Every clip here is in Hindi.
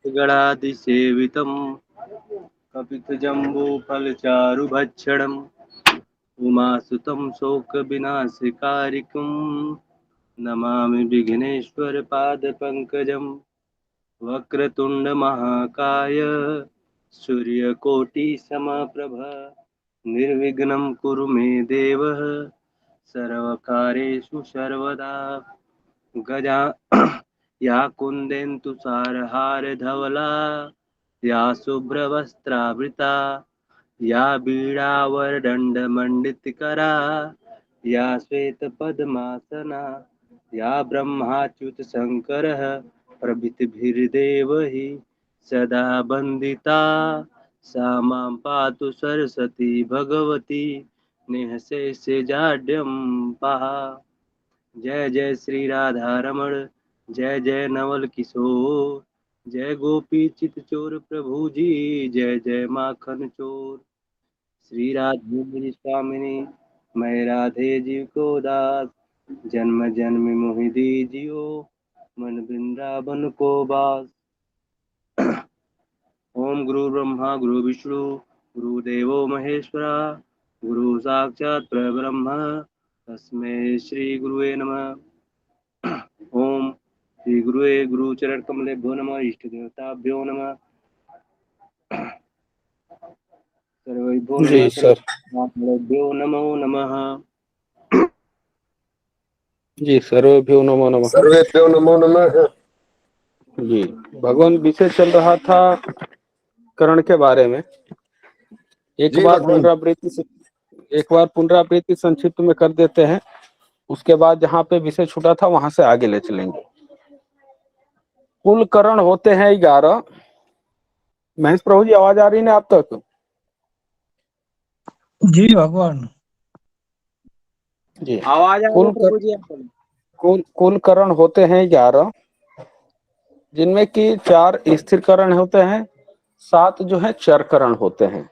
गणाधिसेवितम् कपितजम्बूफलचारुभक्षणम् उमासुतं शोकविनाशकारिकम् नमामि विघ्नेश्वरपादपङ्कजम् वक्रतुण्डमहाकाय सूर्यकोटिसमप्रभ निर्विघ्नं कुरु मे देव सर्वकार्येषु सर्वदा गजा या कुन्देन्दुसारहारधवला या शुभ्रवस्त्रावृता या बीणावरदण्डमण्डितकरा या श्वेतपद्मासना या ब्रह्माच्युतशङ्करः प्रभृतिभिर्देवैः सदा वन्दिता सा मां पातु सरस्वती भगवती निःशेषजाड्यम्बा। जय जय श्री राधारमण जय जय नवल किशोर जय गोपी चित चोर प्रभु जी जय जय माखन चोर। श्री राधे मेरी स्वामिनी मैं राधे जी को दास जन्म जन्म मोहि दीजियो मन वृंदावन को बास। ओम गुरु ब्रह्मा गुरु विष्णु गुरुदेवो महेश्वरा गुरु साक्षात् परब्रह्म तस्मै श्री गुरुवे नमः। ओम श्री गुरुवे गुरु चरण कमलेभ्यो नमः इष्ट देवताभ्यो नमः सर्वेभ्यो जी नमः सर। सर्वेभ्यो नमो नमः। जी सर्वेभ्यो नमो नमः। सर्वेभ्यो नमो नमः। जी भगवान विषय चल रहा था करण के बारे में। एक बार पुनरावृत्ति संक्षिप्त में कर देते हैं, उसके बाद जहाँ पे विषय छूटा था वहां से आगे ले चलेंगे। कुल करण होते हैं 11। महेश प्रभु जी आवाज आ रही है आप तक? जी भगवान जी आवाज आ रही है प्रभु जी आपको? कुल करण होते हैं 11, जिनमें कि 4 स्थिर करण होते हैं, 7 जो है चर करण होते हैं,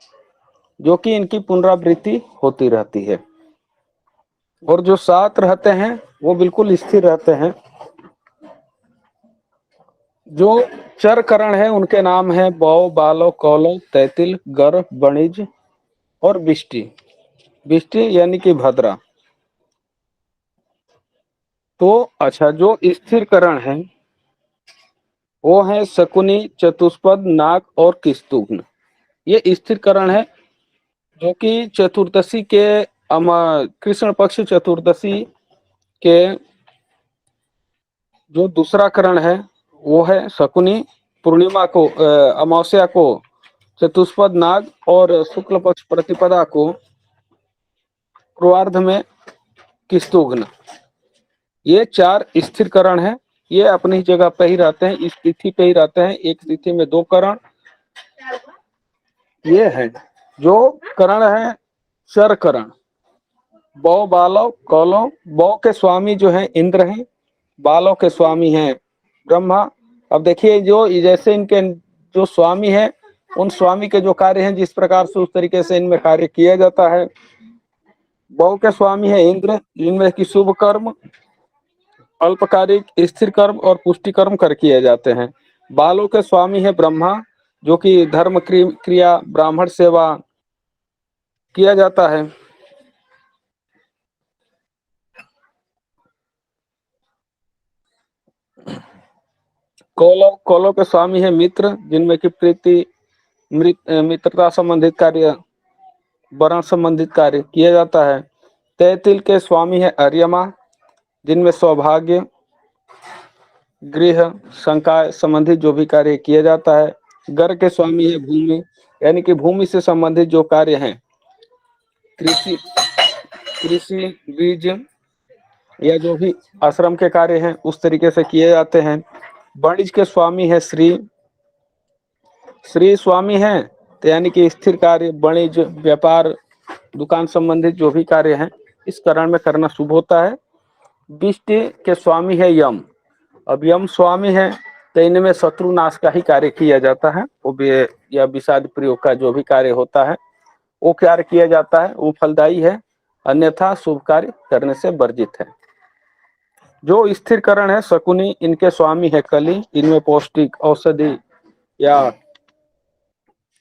जो कि इनकी पुनरावृत्ति होती रहती है। और जो 7 रहते हैं वो बिल्कुल स्थिर रहते हैं। जो चर करण है उनके नाम है बौ, बालो, कौलो, तैतिल, गर, बणिज और बिष्टि। बिष्टि यानी कि भद्रा। तो अच्छा, जो स्थिर करण है वो है शकुनी, चतुष्पद, नाग और किस्तुघ्न। ये स्थिर करण है जो कि चतुर्दशी के कृष्ण पक्ष चतुर्दशी के जो दूसरा करण है वो है शकुनी, पूर्णिमा को अमावस्या को चतुष्पद नाग और शुक्ल पक्ष प्रतिपदा को पूर्वार्ध में किस्तुघ्न। ये 4 स्थिर करण है। ये अपनी जगह पे ही रहते हैं, इस तिथि पे ही रहते हैं। एक तिथि में 2 करण। ये है जो करण है चर करण। बौ, बालव, कौलव। बौ के स्वामी जो है इंद्र हैं, बालों के स्वामी हैं ब्रह्मा। अब देखिए, जो जैसे इनके जो स्वामी है उन स्वामी के जो कार्य हैं जिस प्रकार से, उस तरीके से इनमें कार्य किया जाता है। बौ के स्वामी है इंद्र, इनमें की शुभ कर्म, अल्पकालिक, स्थिर कर्म और पुष्टि कर्म कर किए जाते हैं। बालों के स्वामी है ब्रह्मा, जो कि धर्म क्रिया, ब्राह्मण सेवा किया जाता है। कौलों के स्वामी है मित्र, जिनमें की प्रीति, मित्रता संबंधित कार्य, वर्ण संबंधित कार्य किया जाता है। तैतिल के स्वामी है अर्यमा, जिनमें सौभाग्य, गृह, संकाय संबंधित जो भी कार्य किया जाता है। गर के स्वामी है भूमि, यानी कि भूमि से संबंधित जो कार्य हैं, कृषि, बीज या जो भी आश्रम के कार्य हैं उस तरीके से किए जाते हैं। वाणिज के स्वामी है श्री स्वामी है, तो यानी कि स्थिर कार्य, वाणिज्य, व्यापार, दुकान संबंधित जो भी कार्य हैं इस करण में करना शुभ होता है। बिष्टि के स्वामी है यम। अब यम स्वामी है तो इनमें शत्रु नाश का ही कार्य किया जाता है। वो भी या विषाद प्रयोग का जो भी कार्य होता है वो कार्य किया जाता है, वो फलदायी है, अन्यथा शुभ कार्य करने से वर्जित है। जो स्थिर करण है शकुनी, इनके स्वामी है कली। इनमें पौष्टिक औषधि या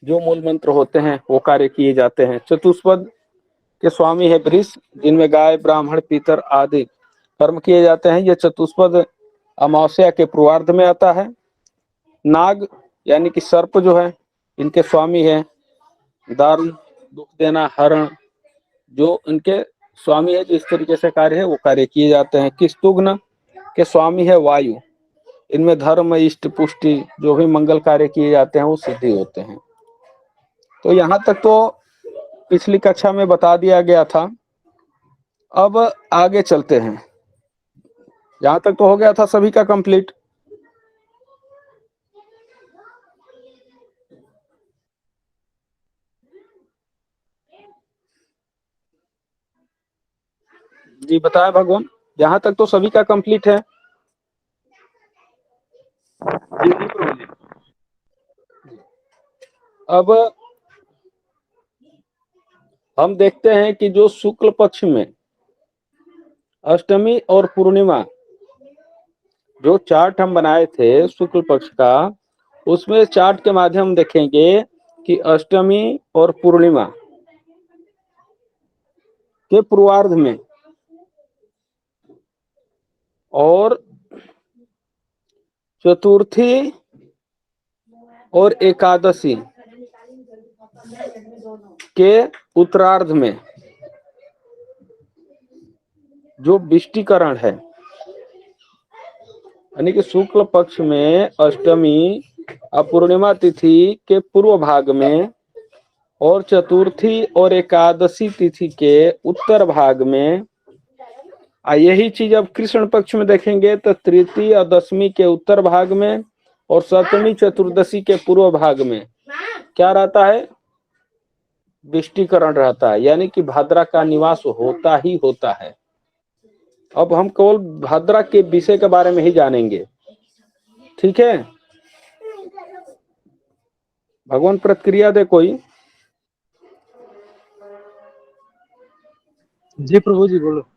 जो मूल मंत्र होते हैं वो कार्य किए जाते हैं। चतुष्पद के स्वामी है वृष, जिनमें गाय, ब्राह्मण, पीतर आदि कर्म किए जाते हैं। यह चतुष्पद अमावस्या के पूर्वार्ध में आता है। नाग यानी कि सर्प जो है, इनके स्वामी है दारुण, दुख देना, हरण, जो इनके स्वामी है, जिस तरीके से कार्य है वो कार्य किए जाते हैं। किस्तुघ्न के स्वामी है वायु, इनमें धर्म, इष्ट, पुष्टि, जो भी मंगल कार्य किए जाते हैं वो सिद्धि होते हैं। तो यहाँ तक तो पिछली कक्षा में बता दिया गया था। अब आगे चलते हैं। यहाँ तक तो हो गया था सभी का कंप्लीट। जी बताएं भगवान, यहाँ तक तो सभी का कंप्लीट है। जी जी प्रभु जी। अब हम देखते हैं कि जो शुक्ल पक्ष में अष्टमी और पूर्णिमा जो चार्ट हम बनाए थे शुक्ल पक्ष का, उसमें चार्ट के माध्यम हम देखेंगे कि अष्टमी और पूर्णिमा के पूर्वार्ध में और चतुर्थी और एकादशी के उत्तरार्ध में जो विष्टिकरण है, यानी कि शुक्ल पक्ष में अष्टमी और पूर्णिमा तिथि के पूर्व भाग में और चतुर्थी और एकादशी तिथि के उत्तर भाग में, यही चीज अब कृष्ण पक्ष में देखेंगे तो तृतीय और दशमी के उत्तर भाग में और सप्तमी चतुर्दशी के पूर्व भाग में क्या रहता है, विष्टिकरण रहता है, यानी कि भाद्रा का निवास होता ही होता है। अब हम केवल भाद्रा के विषय के बारे में ही जानेंगे, ठीक है। भगवान प्रतिक्रिया दे कोई। जी प्रभु जी बोलो।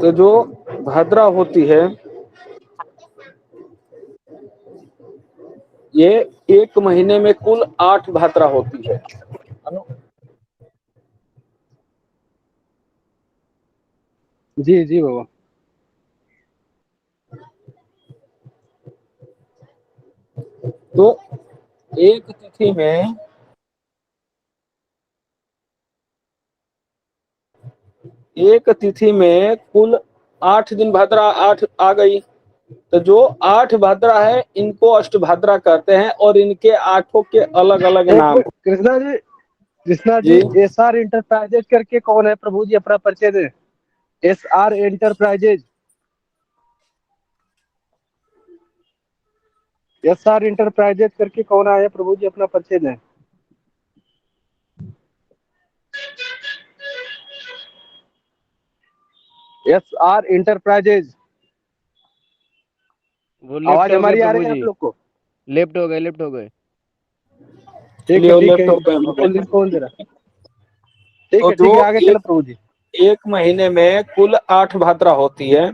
तो जो भाद्रा होती है ये एक महीने में कुल 8 भाद्रा होती है। जी जी बाबा। तो एक तिथि में कुल 8 दिन भाद्रा, 8 आ गई। तो जो 8 भाद्रा है इनको अष्टभाद्रा कहते हैं और इनके 8 के अलग अलग नाम। कृष्णा जी, जी SR इंटरप्राइजेज करके कौन है प्रभु जी, अपना परिचय दे। SR इंटरप्राइजेज, SR इंटरप्राइजेज करके कौन आया प्रभु जी, अपना परिचय दें। SR इंटरप्राइजेज, वो लेफ्ट आवाज हो गए हमारी आ प्रभु रही है जी, आप लोग को। लेफ्ट हो गए, लेफ्ट हो गए। ठीक है ठीक है, लेफ्ट हो गए। कौन दे रहा। तो ठीक जो है आगे चलो प्रभु जी। एक महीने में कुल 8 भाद्रा होती है,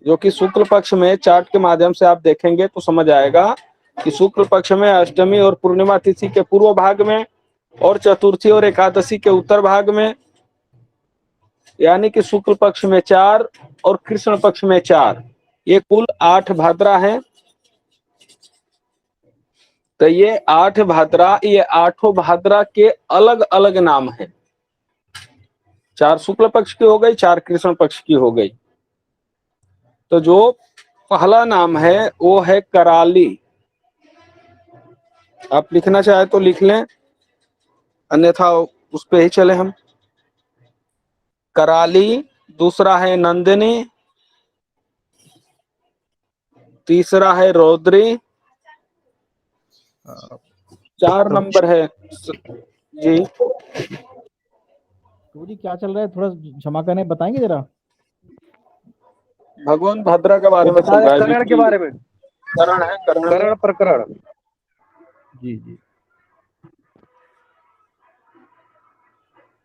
जो कि शुक्ल पक्ष में चार्ट के माध्यम से आप देखेंगे तो समझ आएगा कि शुक्ल पक्ष में अष्टमी और पूर्णिमा तिथि के पूर्व भाग में और चतुर्थी और एकादशी के उत्तर भाग में, यानी कि शुक्ल पक्ष में 4 और कृष्ण पक्ष में 4, ये कुल 8 भाद्रा है। तो ये 8 भाद्रा, ये 8 भाद्रा के अलग अलग नाम हैं। 4 शुक्ल पक्ष की हो गई, 4 कृष्ण पक्ष की हो गई। तो जो पहला नाम है वो है कराली। आप लिखना चाहे तो लिख लें, अन्यथा उस पे ही चले हम। कराली, दूसरा है नंदिनी, तीसरा है रौद्री, 4 नंबर है जी। तो जी क्या चल रहा है, थोड़ा क्षमा करें, बताएंगे जरा। भगवान भद्रा के बारे वो में चल बताया रहा है करण के बारे में, करण है, करण करण प्रकरण। जी जी।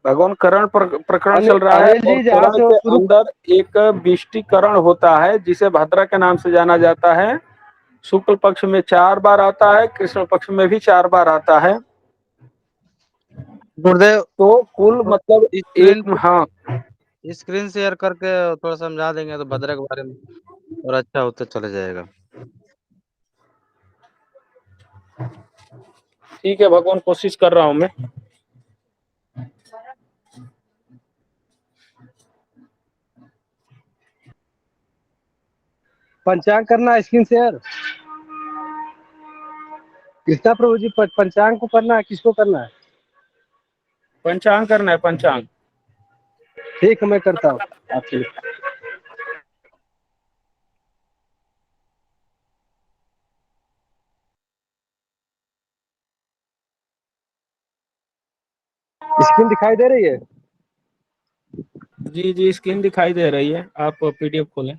भगवान करण प्रकरण चल रहा है अनिल जी और जहाँ करण से वो के शुरू अंदर एक विष्टिकरण होता है जिसे भद्रा के नाम से जाना जाता है। शुक्ल पक्ष में 4 बार आता है, कृष्ण पक्ष में भी 4 बार आता है। गुरुदेव, तो कुल मतलब स्क्रीन एक, हाँ स्क्रीन शेयर करके थोड़ा समझा देंगे तो भद्रा के बारे में और अच्छा होता चला जाएगा। ठीक है भगवान, कोशिश कर रहा हूं मैं। पंचांग करना, स्क्रीन शेयर कृष्णा प्रभु जी। पंचांग को करना है, किसको करना है? पंचांग करना है, पंचांग। ठीक है, मैं करता हूँ आपके लिए। स्क्रीन दिखाई दे रही है? जी जी, स्क्रीन दिखाई दे रही है, आप पीडीएफ खोलें।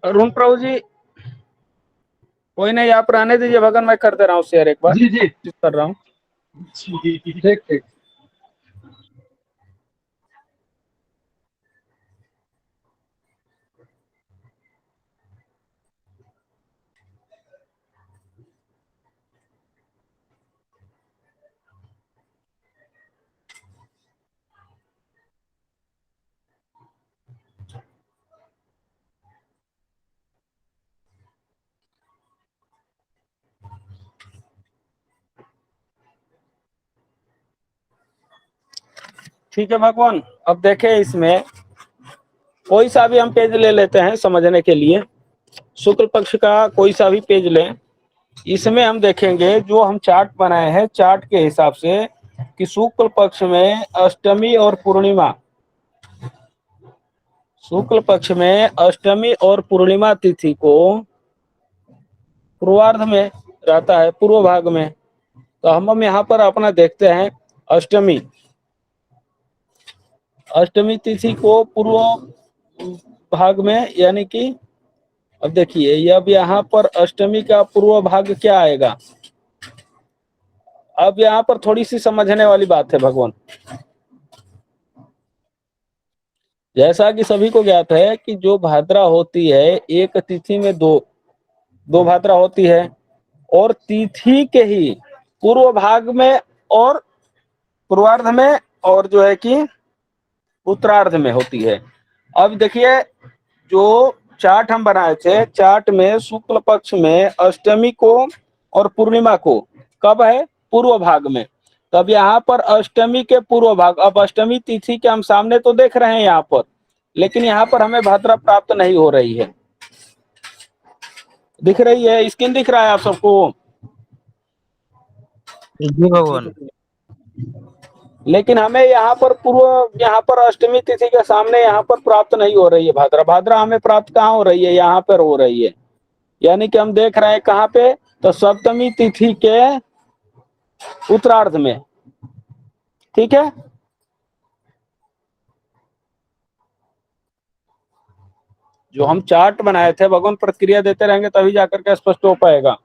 अरुण प्रभु जी, कोई नहीं, आप रहने दीजिए भगवान, मैं कर दे रहा हूँ शेयर एक बार, जी जी, कर रहा हूँ। ठीक ठीक। ठीक है भगवान, अब देखें इसमें कोई सा भी हम पेज ले लेते हैं समझने के लिए। शुक्ल पक्ष का कोई सा भी पेज लें, इसमें हम देखेंगे जो हम चार्ट बनाए हैं, चार्ट के हिसाब से कि शुक्ल पक्ष में अष्टमी और पूर्णिमा, शुक्ल पक्ष में अष्टमी और पूर्णिमा तिथि को पूर्वार्ध में रहता है, पूर्व भाग में। तो हम यहाँ पर अपना देखते हैं अष्टमी, अष्टमी तिथि को पूर्व भाग में, यानी कि अब देखिए अब यहाँ पर अष्टमी का पूर्व भाग क्या आएगा। अब यहाँ पर थोड़ी सी समझने वाली बात है भगवान। जैसा कि सभी को ज्ञात है कि जो भाद्रा होती है, एक तिथि में दो दो भाद्रा होती है, और तिथि के ही पूर्व भाग में और पूर्वार्ध में और जो है कि उत्तरार्ध में होती है। अब देखिए जो चार्ट हम बनाए थे, चार्ट में शुक्ल पक्ष में अष्टमी को और पूर्णिमा को कब है, पूर्व भाग में। तब यहाँ पर अष्टमी के पूर्व भाग, अब अष्टमी तिथि के हम सामने तो देख रहे हैं यहाँ पर, लेकिन यहाँ पर हमें भाद्रा प्राप्त नहीं हो रही है। दिख रही है, स्क्रीन दिख रहा है आप सबको? जी भगवान। लेकिन हमें यहाँ पर पूर्व, यहाँ पर अष्टमी तिथि के सामने यहाँ पर प्राप्त नहीं हो रही है भाद्रा। भाद्रा हमें प्राप्त कहाँ हो रही है, यहाँ पर हो रही है। यानी कि हम देख रहे हैं कहाँ पे, तो सप्तमी तिथि के उत्तरार्ध में। ठीक है, जो हम चार्ट बनाए थे भगवान, प्रतिक्रिया देते रहेंगे तभी जाकर के स्पष्ट हो पाएगा।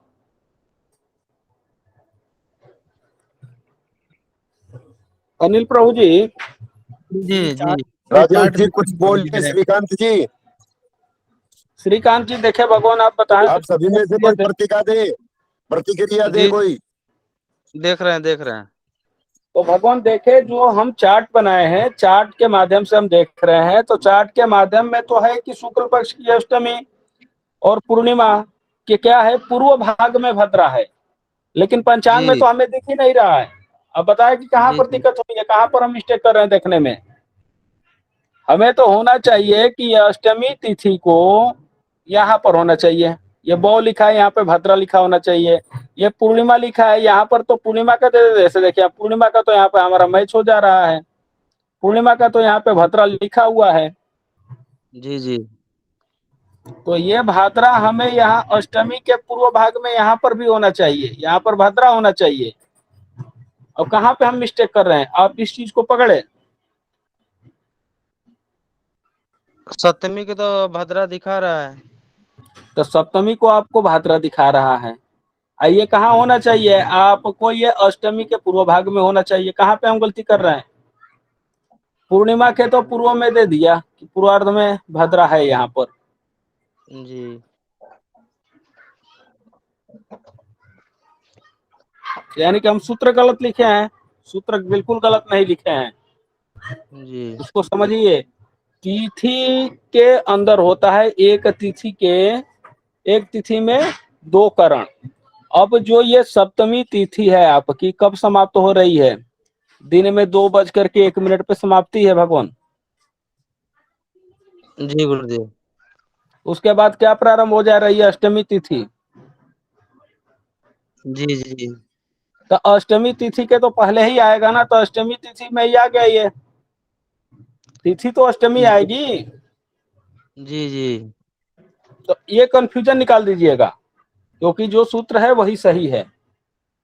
अनिल प्रभु जी, जी जी राजेश जी कुछ बोलिए। श्रीकांत जी, श्रीकांत जी देखे भगवान, आप बताएं। आप सभी में से कोई प्रतिक्रिया दे जी कोई। देख रहे हैं देख रहे हैं। तो भगवान देखे, जो हम चार्ट बनाए हैं, चार्ट के माध्यम से हम देख रहे हैं, तो चार्ट के माध्यम में तो है कि शुक्ल पक्ष की अष्टमी और पूर्णिमा के क्या है, पूर्व भाग में भद्रा है, लेकिन पंचांग में जी तो हमें दिख ही नहीं रहा है। अब बताए कि कहाँ जी पर जी दिक्कत हुई है, कहाँ पर हम मिस्टेक कर रहे हैं देखने में। हमें तो होना चाहिए कि अष्टमी तिथि को यहाँ पर होना चाहिए, ये बौ लिखा है यहाँ पे भद्रा लिखा होना चाहिए, ये पूर्णिमा लिखा है यहाँ पर तो पूर्णिमा का जैसे देखिए, पूर्णिमा का तो यहाँ पे हमारा मैच हो जा रहा है, पूर्णिमा का तो यहाँ पे भद्रा लिखा हुआ है। जी जी तो ये भाद्रा हमें यहाँ अष्टमी के पूर्व भाग में यहाँ पर भी होना चाहिए, यहाँ पर भद्रा होना चाहिए। अब कहाँ पे हम मिस्टेक कर रहे हैं, आप इस चीज को पकड़े। सप्तमी के तो भद्रा दिखा रहा है। तो सप्तमी को आपको भाद्रा दिखा रहा है, ये कहाँ होना चाहिए आपको, ये अष्टमी के पूर्व भाग में होना चाहिए। कहाँ पे हम गलती कर रहे हैं, पूर्णिमा के तो पूर्व में दे दिया कि पूर्वार्ध में भद्रा है यहाँ पर। जी यानी कि हम सूत्र गलत लिखे हैं, सूत्र बिल्कुल गलत नहीं लिखे हैं, जी उसको समझिए। तिथि के अंदर होता है एक तिथि के, एक तिथि में दो करण। अब जो ये सप्तमी तिथि है आपकी कब समाप्त हो रही है, दिन में 2:01 पे समाप्ति है भगवान। जी गुरुदेव। उसके बाद क्या प्रारंभ हो जा रही है, अष्टमी तिथि। जी जी तो अष्टमी तिथि के तो पहले ही आएगा ना, तो अष्टमी तिथि में ही आ गया, ये तिथि तो अष्टमी जी आएगी। जी जी तो ये कंफ्यूजन निकाल दीजिएगा, क्योंकि जो सूत्र है वही सही है।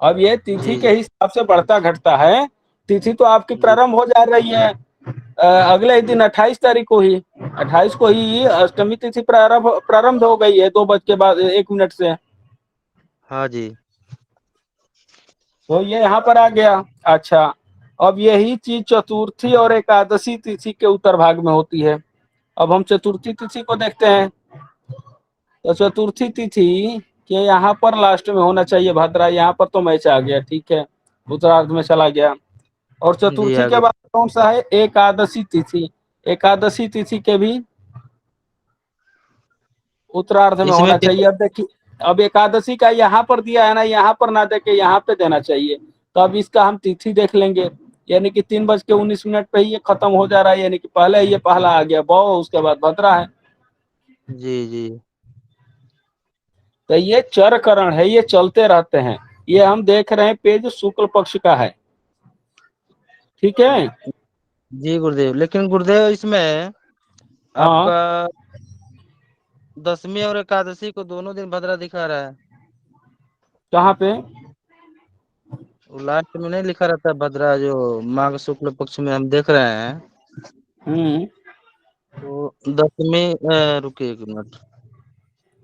अब ये तिथि जी के हिसाब से बढ़ता घटता है। तिथि तो आपकी जी प्रारंभ हो जा रही है अगले ही दिन 28 तारीख को ही, 28 को ही अष्टमी तिथि प्रारंभ हो गई है 2:01 से। हाँ जी तो ये यहाँ पर आ गया। अच्छा, अब यही चीज चतुर्थी और एकादशी तिथि के उत्तर भाग में होती है। अब हम चतुर्थी तिथि को देखते हैं। तो चतुर्थी तिथि के यहाँ पर लास्ट में होना चाहिए भद्रा, यहाँ पर तो मैच आ गया, ठीक है, उत्तरार्ध में चला गया। और जी चतुर्थी के आगे। बाद कौन सा है, एकादशी तिथि। एकादशी तिथि के भी उत्तरार्ध में इसमें होना चाहिए। अब देखिए, अब एकादशी का यहाँ पर दिया है ना, यहाँ पर ना देके यहाँ पे देना चाहिए। तो अब इसका हम तिथि देख लेंगे, यानी कि 3:19 पे ही ये खत्म हो जा रहा है, यानी कि पहले ये पहला आ गया बौ, उसके बाद भद्रा है। जी जी तो ये चरकरण है, ये चलते रहते हैं। ये हम देख रहे हैं पेज शुक्ल पक्ष का है, ठीक है। जी गुरुदेव। लेकिन गुरुदेव इसमें हाँ, आपका दसवीं और एकादशी को दोनों दिन भद्रा दिखा रहा है। कहाँ पे, वो लास्ट में नहीं लिखा रहता है भद्रा, जो माघ शुक्ल पक्ष में हम देख रहे हैं। तो दसवीं रुकिए एक मिनट।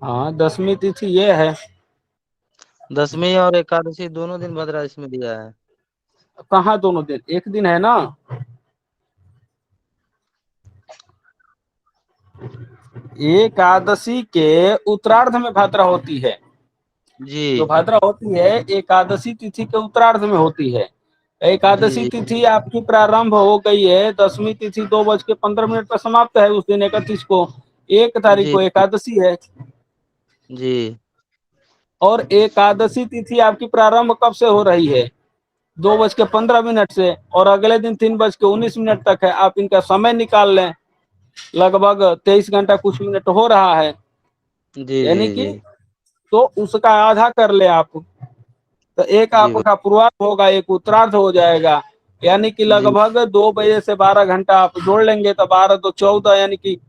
हाँ, दसवीं तिथि ये है। दसवीं और एकादशी दोनों दिन भद्रा इसमें दिया है। कहाँ दोनों दिन, एक दिन है ना। एकादशी के उत्तरार्ध में भद्रा होती है, जो जी भद्रा होती है एकादशी तिथि के उत्तरार्ध में होती है। जी एकादशी जी तिथि आपकी प्रारंभ हो गई है, दसवीं तिथि 2:15 पर समाप्त है उस दिन 31 को। 1 तारीख जी को एकादशी है। जी और एकादशी तिथि आपकी प्रारंभ कब से हो रही है, 2:15 से, और अगले दिन 3:19 तक है। आप इनका समय निकाल लें, लगभग 23 घंटा कुछ मिनट हो रहा है, जी जी यानी कि जी तो उसका आधा कर ले आप। तो एक जी आपका पूर्वार्ध होगा, एक उत्तरार्ध हो जाएगा, यानी कि जी लगभग 2 बजे से 12 घंटा आप जोड़ लेंगे तो 12 तो 14, यानी कि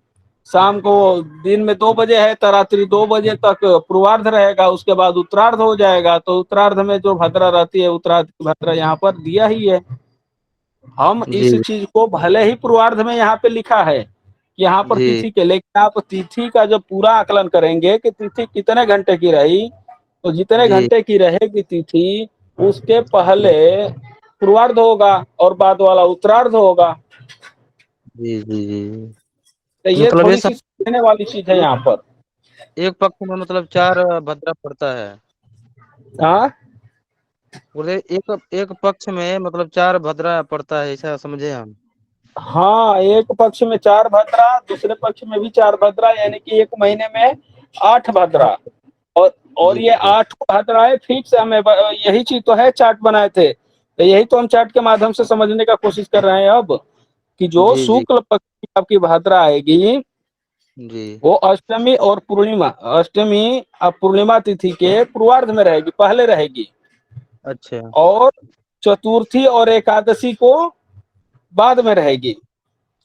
शाम को, दिन में 2 बजे है तो रात्रि 2 बजे तक पूर्वार्ध रहेगा, उसके बाद उत्तरार्ध हो जाएगा। तो उत्तरार्ध में जो भद्रा रहती है, उत्तरार्ध की भद्रा यहाँ पर दिया ही है। हम इस जी चीज को भले ही पूर्वार्ध में यहाँ पे लिखा है कि यहाँ पर जी तिथि के, लेकिन आप तिथि का जब पूरा आकलन करेंगे कि तिथि कितने घंटे की रही, तो जितने जी घंटे की रहेगी तिथि, उसके पहले पूर्वार्ध होगा और बाद वाला उत्तरार्ध होगा। जी जी जी। तो ये मतलब ये थोड़ी सी समझने वाली चीज है यहाँ पर। एक पक्ष में मतलब 4 भद्रा पड़ता है। हाँ बोले एक एक पक्ष में मतलब 4 भद्रा पड़ता है, ऐसा समझे हम। हाँ, एक पक्ष में 4 भद्रा, दूसरे पक्ष में भी 4 भद्रा, यानी कि एक महीने में 8 भद्रा। और जी ये गुरुदेव। 8 भद्राएं फिक्स हमें यही चीज तो है, चार्ट बनाए थे तो यही तो हम चार्ट के माध्यम से समझने का कोशिश कर रहे हैं अब, कि जो जी जी शुक्ल पक्ष की आपकी भाद्रा आएगी जी। वो अष्टमी और पूर्णिमा, अष्टमी और पूर्णिमा तिथि के पूर्वार्ध में रहेगी, पहले रहेगी। अच्छा। और चतुर्थी और एकादशी को बाद में रहेगी,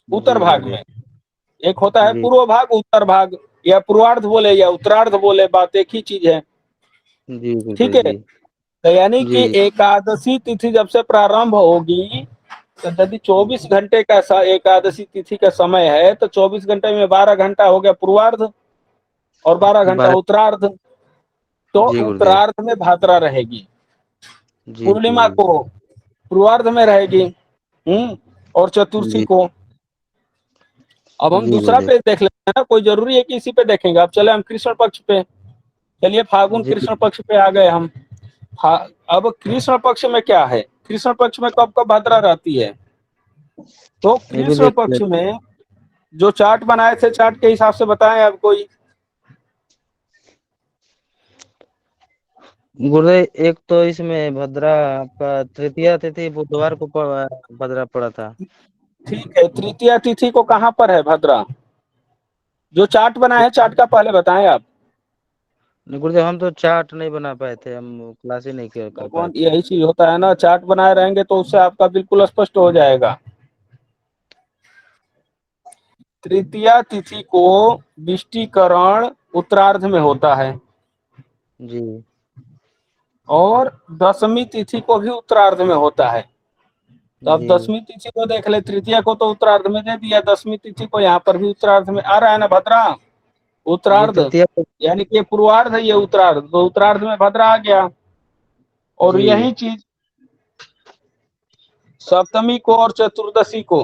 उत्तर जी भाग गुरुदेव। में। एक होता है जी पूर्व भाग, उत्तर भाग, या पूर्वार्ध बोले या उत्तरार्ध बोले, बात एक ही चीज है। जी गुरुदेव ठीक है, जी। तो यानी जी कि एकादशी तिथि जब से प्रारंभ होगी, तो यदि 24 घंटे का एकादशी तिथि का समय है, तो 24 घंटे में 12 घंटा हो गया पूर्वार्ध और 12 घंटा 12। उत्तरार्ध। तो जी गुरुदेव। उत्तरार्ध में भाद्रा रहेगी, जी जी पूर्णिमा को पूर्वार्ध में रहेगी, और चतुर्थी जी को। अब हम जी दूसरा गुरुदेव। पेज देख लेते हैं ना, कोई जरूरी है कि इसी पे देखेंगे। अब चले हम कृष्ण पक्ष पे, चलिए फागुन जी कृष्ण पक्ष पे आ गए हम। अब कृष्ण पक्ष में क्या है, कृष्ण पक्ष में कब कब भाद्रा रहती है? तो ये भी कृष्ण देख पक्ष लेते। में जो चार्ट बनाए थे, चार्ट के हिसाब से बताएं अब कोई। गुरुदेव एक तो इसमें भद्रा आपका तृतीया तिथि बुधवार को भद्रा पड़ा था। ठीक है, तृतीया तिथि को कहाँ पर है भद्रा? जो चार्ट बनाए हैं, चार्ट का पहले बताएं आप। गुरुदेव हम तो चार्ट नहीं बना पाए थे, हम क्लास ही नहीं कर पाए भगवान, थे। यही चीज होता है ना, चार्ट बनाए रहेंगे तो उससे आपका बिल्कुल स्पष्ट हो जाएगा। तृतीया तिथि को विष्टिकरण उत्तरार्ध में होता है, जी और दशमी तिथि को भी उत्तरार्ध में होता है। तो अब जी। दशमी तिथि को देख ले, तृतीया को तो उत्तरार्ध में दे दिया, दशमी तिथि को यहाँ पर भी उत्तरार्ध में आ रहा है ना भद्रा, जी उत्तरार्ध। तृतीया यानी कि ये पूर्वार्ध है, ये उत्तरार्ध, तो उत्तरार्ध में भद्रा आ गया। और जी यही चीज सप्तमी को और चतुर्दशी को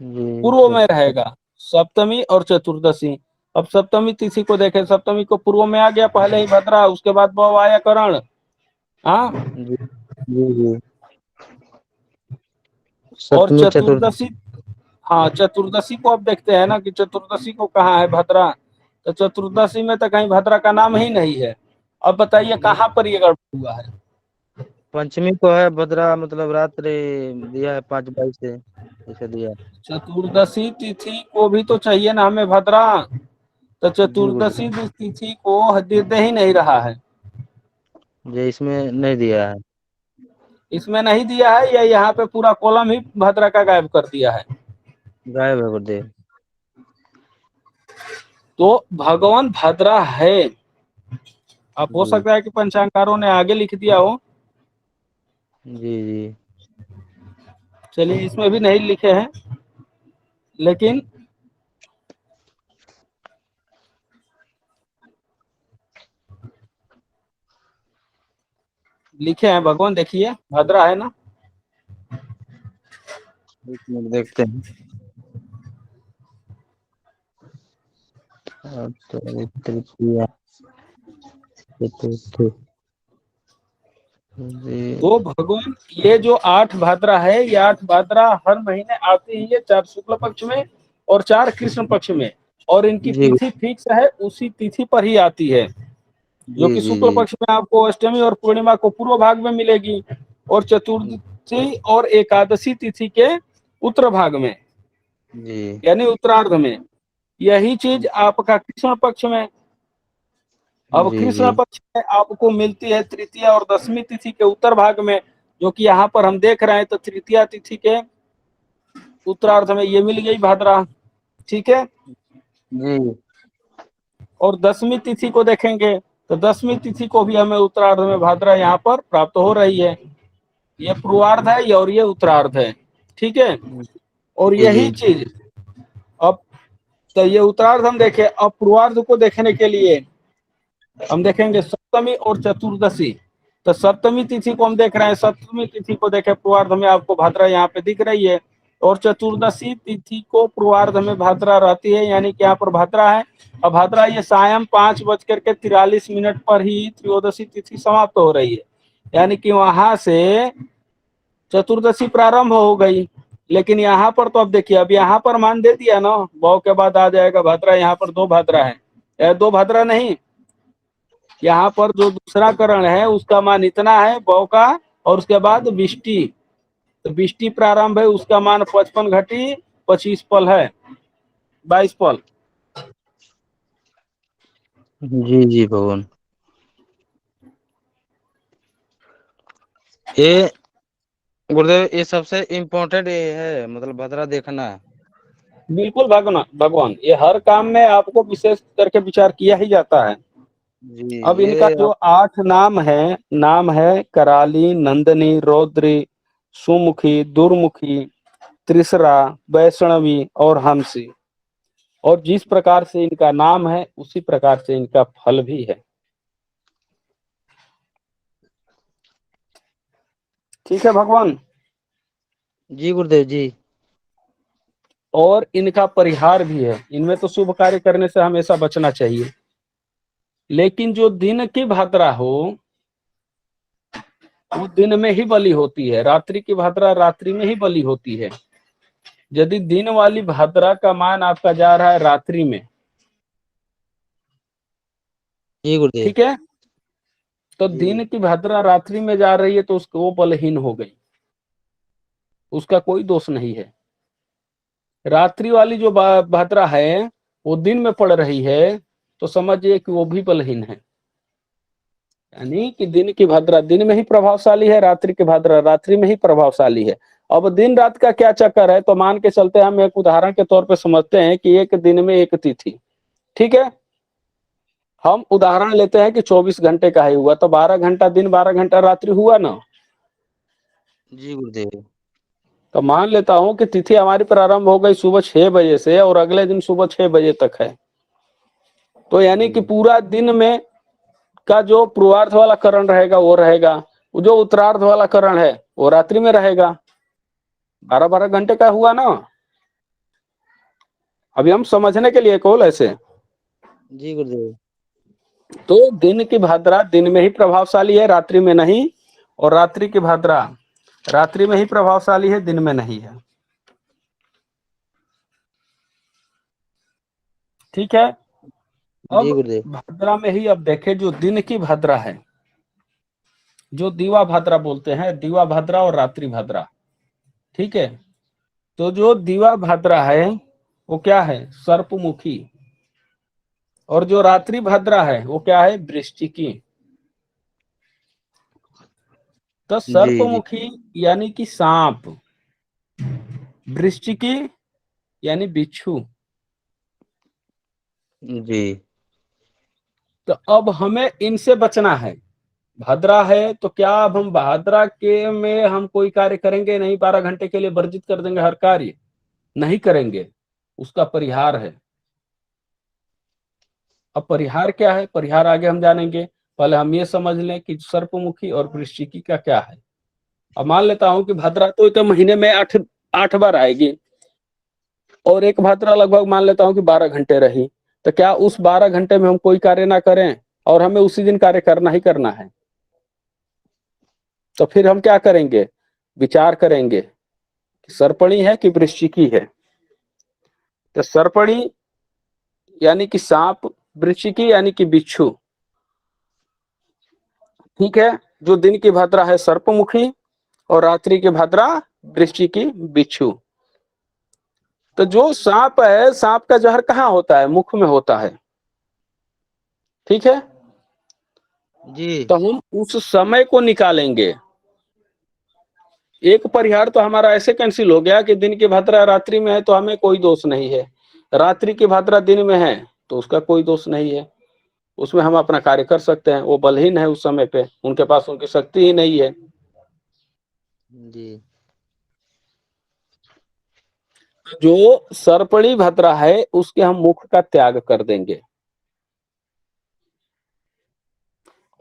जी। पूर्व में रहेगा, सप्तमी और चतुर्दशी। अब सप्तमी तिथि को देखें, सप्तमी को पूर्व में आ गया पहले ही भद्रा, उसके बाद भव आया करण। हाँ, जी जी जी। और सप्तमी चतुर्थ। चतुर्दशी, हाँ चतुर्दशी को अब देखते हैं ना कि चतुर्दशी को कहाँ है भद्रा। तो चतुर्दशी में तो कहीं भद्रा का नाम ही नहीं है। अब बताइए कहाँ पर ये गड़बड़ हुआ है? पंचमी को है भद्रा, मतलब रात्रि दिया है 5:22 से, ऐसा दिया है। चतुर्दशी तिथि को भी तो चाहिए ना हमें भद्रा, तो जी गुरुदेव चतुर्दशी तिथि को दे ही नहीं रहा है, जी, इसमें नहीं दिया है। इसमें नहीं दिया है, या यहाँ पे पूरा कॉलम ही भद्रा का गायब कर दिया है। गायब है गुरुदेव। तो भगवान भद्रा है। अब हो जी सकता है कि पंचांगारों ने आगे लिख दिया हो, जी जी। चलिए इसमें भी नहीं लिखे हैं, लेकिन लिखे हैं भगवान, देखिए भद्रा है ना। एक मिनट देखते हैं। तो तृतीया चतुर्थी जी तो भगवान ये जो 8 भाद्रा है, ये 8 भाद्रा हर महीने आती ही है, 4 शुक्ल पक्ष में और 4 कृष्ण पक्ष में, और इनकी जी तिथि फिक्स है, उसी तिथि पर ही आती है। जो जी कि जी शुक्ल जी पक्ष में आपको अष्टमी और पूर्णिमा को पूर्व भाग में मिलेगी, और चतुर्थी और एकादशी तिथि के उत्तर भाग में, जी यानी उत्तरार्ध में। यही चीज आपका कृष्ण पक्ष में। अब जी जी कृष्ण पक्ष में आपको मिलती है तृतीया और दशमी तिथि के उत्तर भाग में, जो कि यहाँ पर हम देख रहे हैं। तो तृतीया तिथि के उत्तरार्ध में ये मिल गई भाद्रा, ठीक है। जी और दशमी तिथि को देखेंगे, तो दशमी तिथि को भी हमें उत्तरार्ध में भाद्रा यहाँ पर प्राप्त हो रही है। ये पूर्वार्ध है और ये उत्तरार्ध है, ठीक है। और जी जी यही चीज अब, तो ये उत्तरार्ध हम देखें, अब पूर्वार्ध को देखने के लिए हम देखेंगे सप्तमी और चतुर्दशी। तो सप्तमी तिथि को हम देख रहे हैं, सप्तमी तिथि को देखे पूर्वार्ध में आपको भाद्रा यहाँ पे दिख रही है, और चतुर्दशी तिथि को पूर्वार्ध में भाद्रा रहती है, यानी कि यहाँ पर भाद्रा है। और भाद्रा ये सायं 5:43 पर ही त्रयोदशी तिथि समाप्त हो रही है, यानी कि वहां से चतुर्दशी प्रारंभ हो गई। लेकिन यहाँ पर तो अब देखिए, अब यहाँ पर मान दे दिया ना, बौ के बाद आ जाएगा भाद्रा, यहाँ पर 2 भाद्रा है, 2 भाद्रा नहीं, यहाँ पर जो दूसरा करण है उसका मान इतना है बौ का, और उसके बाद बिष्टि, तो बिष्टि प्रारंभ है, उसका मान 55 घटी 25 पल है, 22 पल। जी जी भगवान। ये गुरुदेव ये सबसे इम्पोर्टेंट ये है, मतलब भद्रा देखना है। बिल्कुल भगवान, भगवान ये हर काम में आपको विशेष करके विचार किया ही जाता है। जी अब इनका ये जो 8 नाम है कराली, नंदनी, रौद्री, सुमुखी, दुर्मुखी, त्रिसरा, वैष्णवी और हंसी, और जिस प्रकार से इनका नाम है उसी प्रकार से इनका फल भी है। ठीक है भगवान। जी गुरुदेव जी। और इनका परिहार भी है, इनमें तो शुभ कार्य करने से हमेशा बचना चाहिए, लेकिन जो दिन की भाद्रा हो वो दिन में ही बलि होती है, रात्रि की भाद्रा रात्रि में ही बलि होती है। यदि दिन वाली भाद्रा का मान आपका जा रहा है रात्रि में, जी गुरुदेव। ठीक है, तो जी दिन की भाद्रा रात्रि में जा रही है तो उसको वो बलहीन हो गई, उसका कोई दोष नहीं है। रात्रि वाली जो भाद्रा है वो दिन में पड़ रही है तो समझिए कि वो भी बलहीन है, यानी कि दिन की भाद्रा दिन में ही प्रभावशाली है, रात्रि की भाद्रा रात्रि में ही प्रभावशाली है। अब दिन रात का क्या चक्कर है, तो मान के चलते हम एक उदाहरण के तौर पे समझते हैं कि एक दिन में एक तिथि, ठीक है, हम उदाहरण लेते हैं कि 24 घंटे का ही हुआ, तो 12 घंटा दिन 12 घंटा रात्रि हुआ ना। जी गुरुदेव। तो मान लेता हूं कि तिथि हमारी प्रारंभ हो गई सुबह 6 बजे से और अगले दिन सुबह 6 बजे तक है, तो यानी कि पूरा दिन में का जो पूर्वार्ध वाला करण रहेगा वो रहेगा, जो उत्तरार्ध वाला करण है वो रात्रि में रहेगा। 12-12 घंटे का हुआ ना। अभी हम समझने के लिए कौल ऐसे, जी गुरुदेव। तो दिन की भाद्रा दिन में ही प्रभावशाली है, रात्रि में नहीं, और रात्रि की भाद्रा रात्रि में ही प्रभावशाली है, दिन में नहीं है। ठीक है। जी अब गुरुदेव। भाद्रा में ही अब देखें जो दिन की भाद्रा है, जो दीवा भाद्रा बोलते हैं, दीवा भाद्रा और रात्रि भाद्रा, ठीक है। तो जो दीवा भाद्रा है वो क्या है, सर्पमुखी, और जो रात्रि भाद्रा है वो क्या है, वृश्चिकी। तो जी जी। सर्पमुखी यानी कि सांप, वृश्चिकी यानी बिच्छू। जी तो अब हमें इनसे बचना है। भाद्रा है तो क्या अब हम भाद्रा के में हम कोई कार्य करेंगे नहीं, 12 घंटे के लिए वर्जित कर देंगे हर कार्य, नहीं करेंगे, उसका परिहार है। अब परिहार क्या है, परिहार आगे हम जानेंगे, पहले हम ये समझ लें कि सर्पमुखी और वृश्चिकी का क्या है। अब मान लेता हूं कि भाद्रा तो महीने में 8 बार आएगी, और एक भाद्रा लगभग मान लेता हूं कि 12 घंटे रही, तो क्या उस 12 घंटे में हम कोई कार्य ना करें, और हमें उसी दिन कार्य करना ही करना है। तो फिर हम क्या करेंगे, विचार करेंगे कि सर्पणी है कि वृश्चिकी है। तो सर्पणी यानी कि सांप, वृश्चिकी यानी कि बिच्छू, ठीक है। जो दिन की भाद्रा है सर्पमुखी और रात्रि की भाद्रा वृश्चिकी बिच्छू। तो जो सांप है, सांप का जहर कहाँ होता है, मुख में होता है, ठीक है। जी। तो हम उस समय को निकालेंगे। एक परिहार तो हमारा ऐसे कैंसिल हो गया कि दिन की भाद्रा रात्रि में है तो हमें कोई दोष नहीं है, रात्रि की भाद्रा दिन में है तो उसका कोई दोष नहीं है, उसमें हम अपना कार्य कर सकते हैं। वो बलहीन है उस समय पे, उनके पास उनकी शक्ति ही नहीं है। जी जो सर्पणी भाद्रा है उसके हम मुख का त्याग कर देंगे,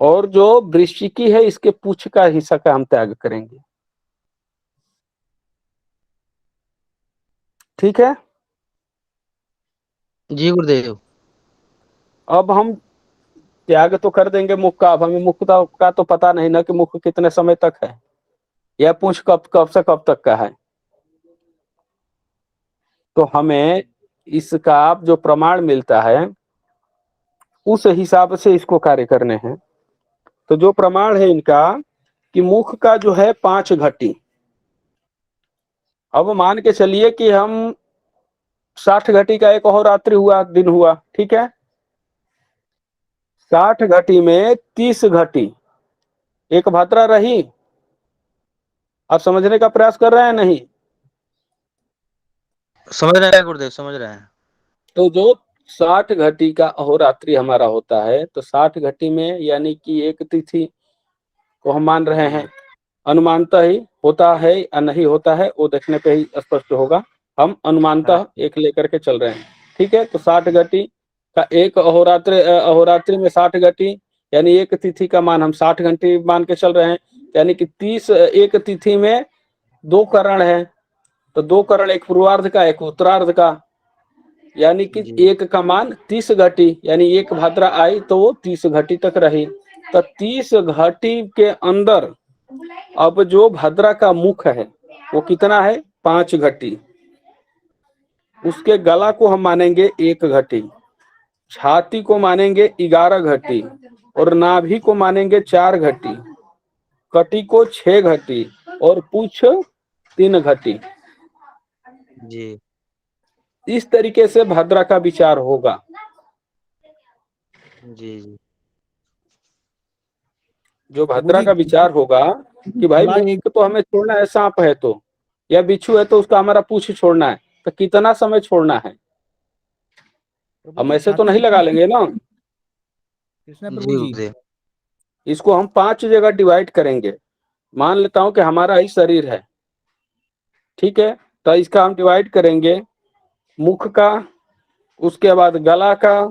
और जो वृश्चिकी है इसके पूछ का हिस्सा का हम त्याग करेंगे। ठीक है। जी गुरुदेव। अब हम त्याग तो कर देंगे मुख का। अब हमें मुख का तो पता नहीं ना कि मुख कितने समय तक है या पूछ कब कब से कब तक का है। तो हमें इसका जो प्रमाण मिलता है उस हिसाब से इसको कार्य करने हैं। तो जो प्रमाण है इनका कि मुख का जो है 5 घटी। अब मान के चलिए कि हम 60 घटी का एक और रात्रि हुआ, दिन हुआ, ठीक है। 60 घटी में 30 घटी एक भाद्रा रही। आप समझने का प्रयास कर रहे हैं नहीं? समझ रहे हैं गुरुदेव, समझ रहे हैं। तो जो 60 घटी का अहोरात्रि हमारा होता है, तो 60 घटी में यानी कि एक तिथि को हम मान रहे हैं। अनुमानतः ही होता है या नहीं होता है वो देखने पे ही स्पष्ट होगा। हम अनुमानतः एक लेकर के चल रहे हैं, ठीक है। तो 60 घटी का एक अहोरात्रि में 60 घटी यानी एक तिथि का मान हम 60 घंटी मान के चल रहे हैं। यानी कि 30 एक तिथि में 2 करण है, तो 2 करण, एक पूर्वार्ध का एक उत्तरार्ध का, यानी कि जी एक का मान 30 घटी यानी एक भाद्रा आई तो वो 30 घटी तक रही। तो 30 घटी के अंदर अब जो भाद्रा का मुख है वो कितना है? 5 घटी। उसके गला को हम मानेंगे 1 घटी, छाती को मानेंगे 11 घटी और नाभि को मानेंगे 4 घटी, कटी को 6 घटी और पूछ 3 घटी। जी इस तरीके से भाद्रा का विचार होगा। जी जी। जो प्रभु भद्रा जी का विचार होगा कि भाई थोड़ा एक मुख तो हमें छोड़ना है, सांप है तो या बिच्छू है तो उसका हमारा पूछ छोड़ना है, तो कितना समय छोड़ना है? प्रभु हम जी ऐसे तो छाती नहीं लगा कितनी लेंगे ना। कृष्णा जी प्रभु जी। गुरुदेव। इसको हम 5 जगह डिवाइड करेंगे। मान लेता हूं कि हमारा ही शरीर है, ठीक है। तो इसका हम डिवाइड करेंगे मुख का, उसके बाद गला का,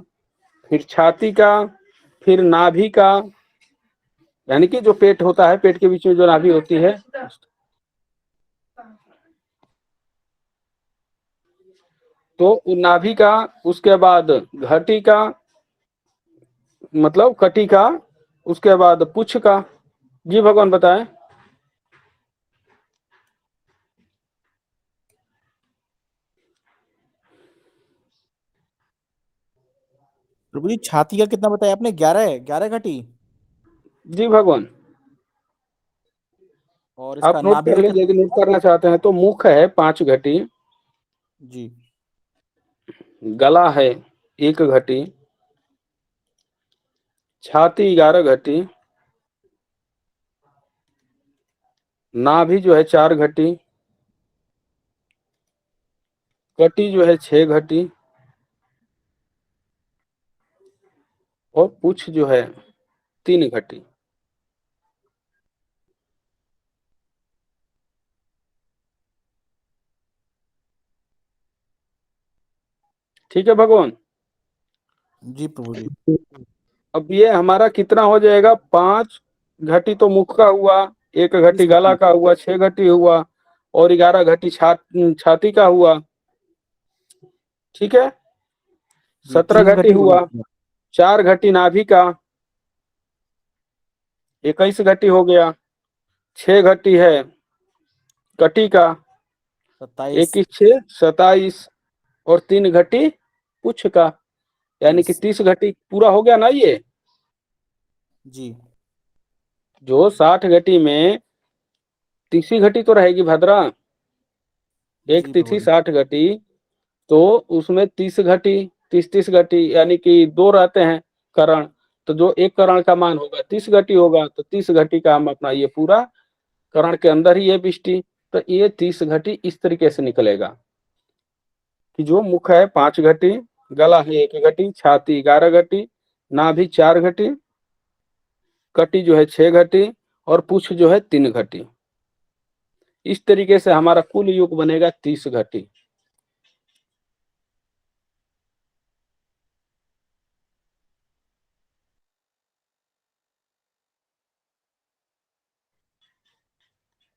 फिर छाती का, फिर नाभि का, यानी कि जो पेट होता है, पेट के बीच में जो नाभि होती है, तो नाभि का, उसके बाद घटी का मतलब कटी का, उसके बाद पुच्छ का। जी भगवान बताएं। प्रभु जी छाती का कितना बताया आपने? 11 11 घटी। जी भगवान, और आप इसका नोट नाभि कर का लीजिए कितना? यदि नोट करना चाहते हैं तो। मुख है 5 घटी, जी गला है 1 घटी, छाती 11 घटी, नाभि जो है 4 घटी, कटी जो है 6 घटी और पुच्छ जो है 3 घटी। ठीक है भगवान। जी प्रभु जी। अब ये हमारा कितना हो जाएगा? 5 घटी तो मुख का हुआ, 1 30 घटी गला घटी। का हुआ, 6 घटी हुआ और 11 घटी छाती का हुआ, ठीक है। जी 17 30 घटी घटी हो हुआ, गई। 4 घटी नाभि का, 21 घटी हो गया, 6 घटी है कटी का, 27 21 6 27 और 3 घटी पुच्छ का, यानी कि 30। 30 घटी पूरा हो गया ना। ये जी जो 60 घटी में 30 घटी तो रहेगी भद्रा, एक जी प्रभु तिथि जी। 60 घटी, तो उसमें 30 घटी, 30 घटी यानी कि 2 रहते हैं करण। तो जो एक करण का मान होगा 30 घटी होगा, तो 30 घटी का हम अपना ये पूरा करण के अंदर ही ये बिष्टि, तो ये 30 घटी इस तरीके से निकलेगा कि जो मुख है 5 घटी, गला है 1 घटी, छाती 11 घटी, नाभि 4 घटी, कटी जो है 6 घटी और पुच्छ जो है 3 घटी। इस तरीके से हमारा कुल योग बनेगा 30 घटी।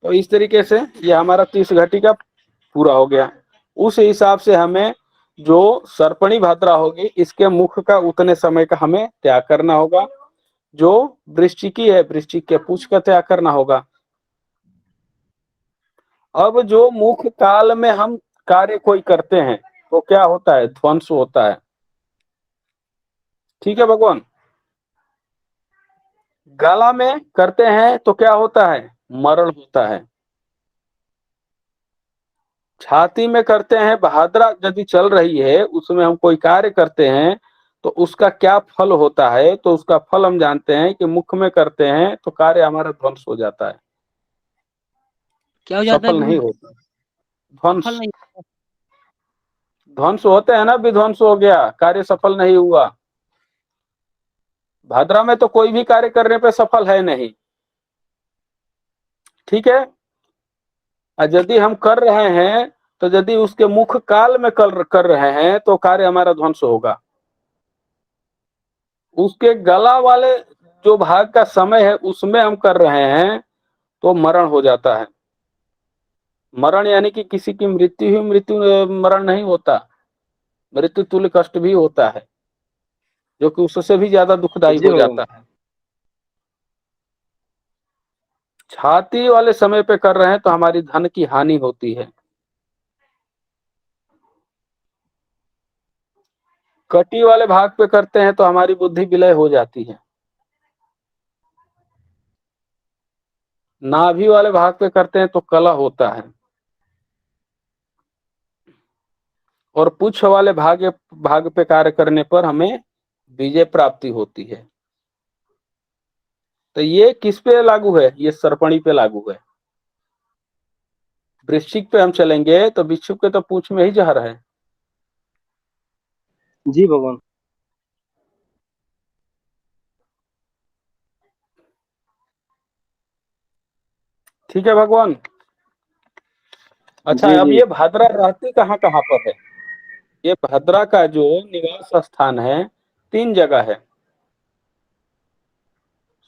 तो इस तरीके से ये हमारा 30 घटी का पूरा हो गया। उस हिसाब से हमें जो सर्पणी भाद्रा होगी इसके मुख का उतने समय का हमें त्याग करना होगा। जो वृश्चिकी है वृश्चिक के पूछ का त्याग करना होगा। अब जो मुख काल में हम कार्य कोई करते हैं तो क्या होता है, ध्वंस होता है। ठीक है भगवान। गला में करते हैं तो क्या होता है, मरण होता है। छाती में करते हैं, भाद्रा यदि चल रही है उसमें हम कोई कार्य करते हैं तो उसका क्या फल होता है, तो उसका फल हम जानते हैं कि मुख में करते हैं तो कार्य हमारा ध्वंस हो जाता है, क्या हो जाता है सफल नहीं गुरु? होता। ध्वंस, सफल नहीं? ध्वंस होते हैं ना, विध्वंस हो गया, कार्य सफल नहीं हुआ। भाद्रा में तो कोई भी कार्य करने पे सफल है नहीं। ठीक है। और यदि हम कर रहे हैं तो यदि उसके मुख काल में कर रहे हैं तो कार्य हमारा ध्वंस होगा। उसके गला वाले जो भाग का समय है उसमें हम कर रहे हैं तो मरण हो जाता है। मरण यानी कि किसी की मृत्यु ही मृत्यु, मरण नहीं होता, मृत्यु तुल्य कष्ट भी होता है जो कि उससे भी ज्यादा दुखदायी जी हो भगवान। जाता है। छाती वाले समय पे कर रहे हैं तो हमारी धन की हानि होती है। कटी वाले भाग पे करते हैं तो हमारी बुद्धि विलय हो जाती है। नाभि वाले भाग पे करते हैं तो कलह होता है। और पुच्छ वाले भाग पे कार्य करने पर हमें विजय प्राप्ति होती है। तो ये किस पे लागू है, ये सर्पणी पे लागू है। वृश्चिक पे हम चलेंगे तो वृश्चिक के तो पूंछ में ही जहर है। जी भगवान। ठीक है भगवान। अच्छा, जी अब जी। ये भाद्रा रहती कहाँ कहाँ पर है। ये भाद्रा का जो निवास स्थान है 3 जगह है।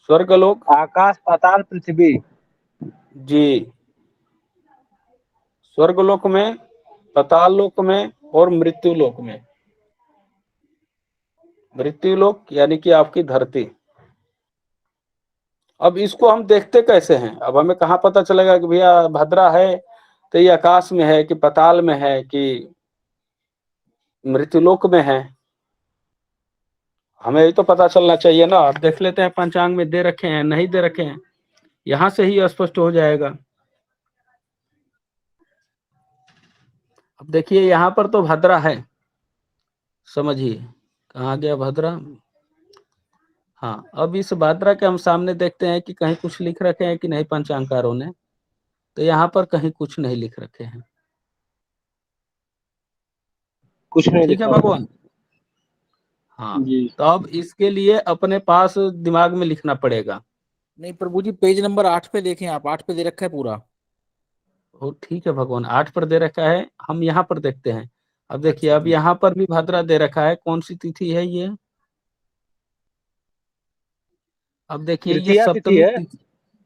स्वर्गलोक, आकाश पाताल पृथ्वी। जी, स्वर्गलोक में, पाताल लोक में और मृत्यु लोक में। मृत्यु लोक यानी कि आपकी धरती। अब इसको हम देखते कैसे हैं, अब हमें कहाँ पता चलेगा कि भैया भद्रा है तो ये आकाश में है कि पाताल में है कि मृत्युलोक में है। हमें ये तो पता चलना चाहिए ना। अब देख लेते हैं पंचांग में दे रखे हैं नहीं दे रखे हैं, यहां से ही स्पष्ट हो जाएगा। अब देखिए यहाँ पर तो भद्रा है, समझिए कहाँ गया भद्रा। हाँ, अब इस भद्रा के हम सामने देखते हैं कि कहीं कुछ लिख रखे हैं कि नहीं पंचांगकारों ने, तो यहाँ पर कहीं कुछ नहीं लिख रखे हैं। कुछ नहीं ठीक है लिखा हुआ भगवान। हाँ, जी। तो अब इसके लिए अपने पास दिमाग में लिखना पड़ेगा। नहीं प्रभु जी, पेज नंबर 8 पे देखें आप, 8 पे दे रखा है पूरा। ओ ठीक है भगवान, 8 पर दे रखा है, हम यहाँ पर देखते हैं। अब देखिए, अच्छा अब जी। यहाँ पर भी भद्रा दे रखा है, कौन सी तिथि है ये। अब देखिए ये तृतीया तिथि सप्तमी है। तिथि,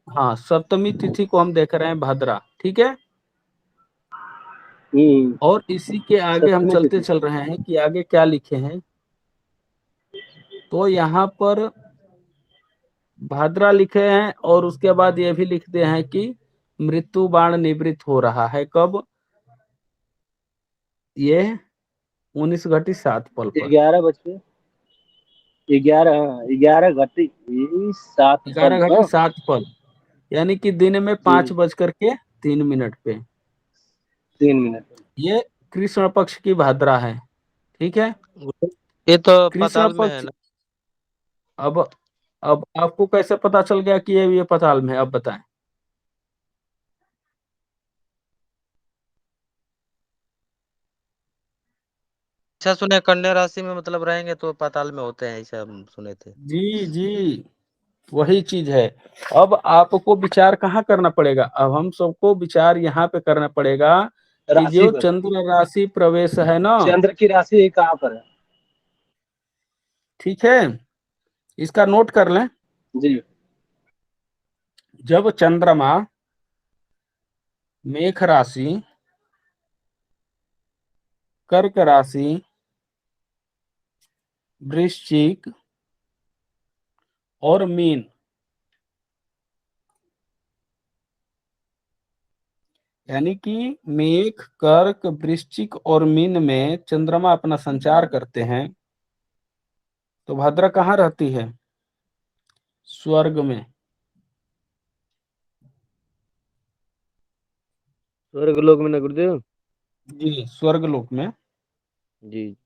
हाँ सप्तमी तिथि को हम देख रहे हैं भद्रा। ठीक है। हम्म। और इसी के आगे हम सप्तमी चलते तिथि। चल रहे हैं कि आगे क्या लिखे हैं। तो यहाँ पर भाद्रा लिखे हैं और उसके बाद ये भी लिखते हैं कि मृत्यु बाण निवृत्त हो रहा है कब, ये 19 घटी 7 पल पर। 11 बज के 11, हाँ, 11 घटी 7 पल। 11 घटी हाँ 7 पल यानी कि दिन में जी। 5 बज करके 3 मिनट पे। 3 मिनट। ये कृष्ण पक्ष की भाद्रा है। ठीक है। ये तो कृष्ण पाताल में है पक्ष। ना। अब अब आपको कैसे पता चल गया कि ये पाताल में है, अब बताएं। अच्छा सुने, कन्या राशि में मतलब रहेंगे तो पाताल में होते हैं, ऐसा हम सुने थे। जी जी, वही चीज है। अब आपको विचार कहाँ करना पड़ेगा, अब हम सबको विचार यहाँ पे करना पड़ेगा कि राशि जो पर। चंद्र राशि प्रवेश है ना। चंद्र की राशि कहाँ पर है? ठीक है, इसका नोट कर लें। जी। जब चंद्रमा मेष राशि, कर्क राशि, वृश्चिक और मीन। यानी कि मेष, कर्क, वृश्चिक और मीन में चंद्रमा अपना संचार करते हैं, तो भद्रा कहाँ रहती है? स्वर्ग में। स्वर्ग लोक में ना गुरुदेव? जी, स्वर्ग लोक में। जी।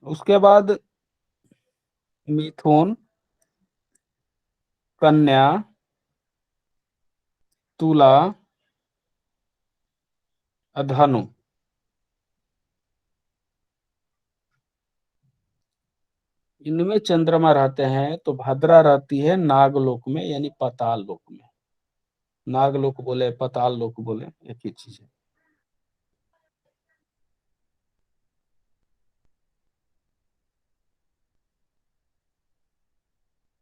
उसके बाद मिथुन, कन्या, तुला, धनु। इनमें चंद्रमा रहते हैं, तो भद्रा रहती है नागलोक में, यानी पाताल लोक में। नागलोक बोले, पाताल लोक बोले, एक ही चीज है।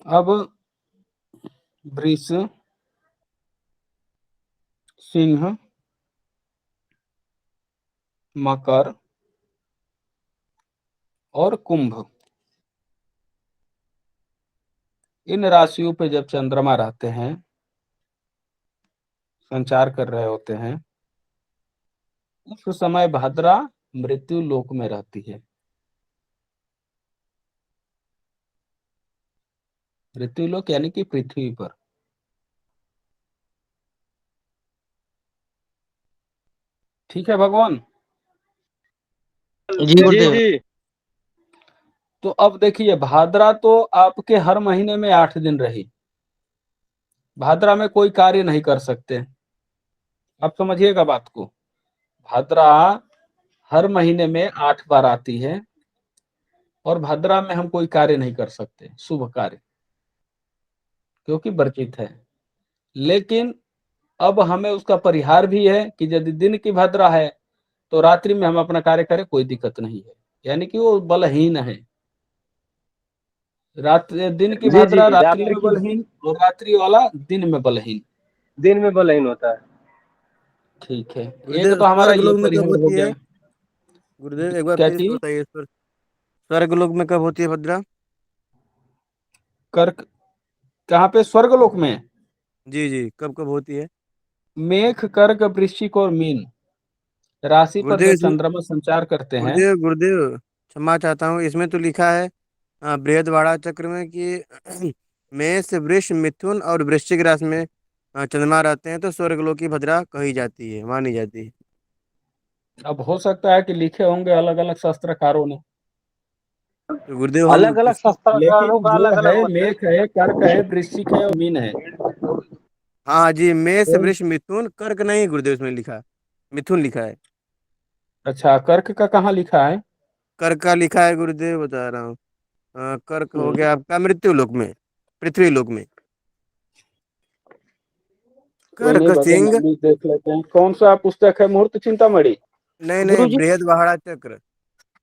अब वृष, सिंह, मकर और कुंभ, इन राशियों पे जब चंद्रमा रहते हैं, संचार कर रहे होते हैं, उस समय भद्रा मृत्यु लोक में रहती है। मृत्यु लोक यानी कि पृथ्वी पर। ठीक है भगवान। जी जी गुरुदेव। जी। तो अब देखिए, भाद्रा तो आपके हर महीने में 8 दिन रही। भाद्रा में कोई कार्य नहीं कर सकते, आप समझिएगा बात को। भाद्रा हर महीने में 8 बार आती है, और भाद्रा में हम कोई कार्य नहीं कर सकते, शुभ कार्य, क्योंकि वर्जित है। लेकिन अब हमें उसका परिहार भी है कि यदि दिन की भाद्रा है तो रात्रि में हम अपना कार्य करें, कोई दिक्कत नहीं है। यानी कि वो बलहीन है। रात दिन की जी जी, भाद्रा रात्रि रात्रि में की बलहीन, और रात्रि वाला दिन में बलहीन। दिन में बलहीन होता है। ठीक है, एक गुरुदेव तो हमारा स्वर्ग ये लोक में कब परिहार हो होती गया। है? गुरुदेव एक बार क्या फिर से चीज? बताइए। स्वर्ग लोक में कब होती है भद्रा? कर्क, कहाँ पे? स्वर्ग लोक में। जी जी, कब कब होती है? मेष, कर्क, वृश्चिक और मीन राशि पर गुरुदेव जब इसमें, चंद्रमा संचार करते हैं। गुरुदेव गुरुदेव क्षमा चाहता हूँ, इसमें तो लिखा है बृहदवाड़ा चक्र में कि मेष, वृष, मिथुन और वृश्चिक राशि में चंद्रमा रहते हैं तो स्वर्गलोक की भद्रा कही जाती है, मानी जाती है। अब हो सकता है कि लिखे होंगे अलग अलग शास्त्रकारों ने, तो गुरुदेव हम अलग अलग किस, शास्त्रकारों लेकिन का जो अलग अलग है मत है। मेष है, कर्क है, वृश्चिक है और मीन है। हाँ जी, मेष, तो वृष, मिथुन, कर्क नहीं गुरुदेव इसमें लिखा, मिथुन लिखा है। अच्छा, कर्क का कहाँ लिखा है? कर्क का लिखा है गुरुदेव, बता रहा हूँ। कर्क हो हम्म, गया आपका मृत्यु लोक में, पृथ्वी लोक में। कोई नहीं कर्क भगवान, सिंह। हम भी देख लेते हैं कौन सा पुस्तक है, मुहूर्त चिंतामणि। नहीं नहीं, गुरु जी बृहदवाड़ा चक्र।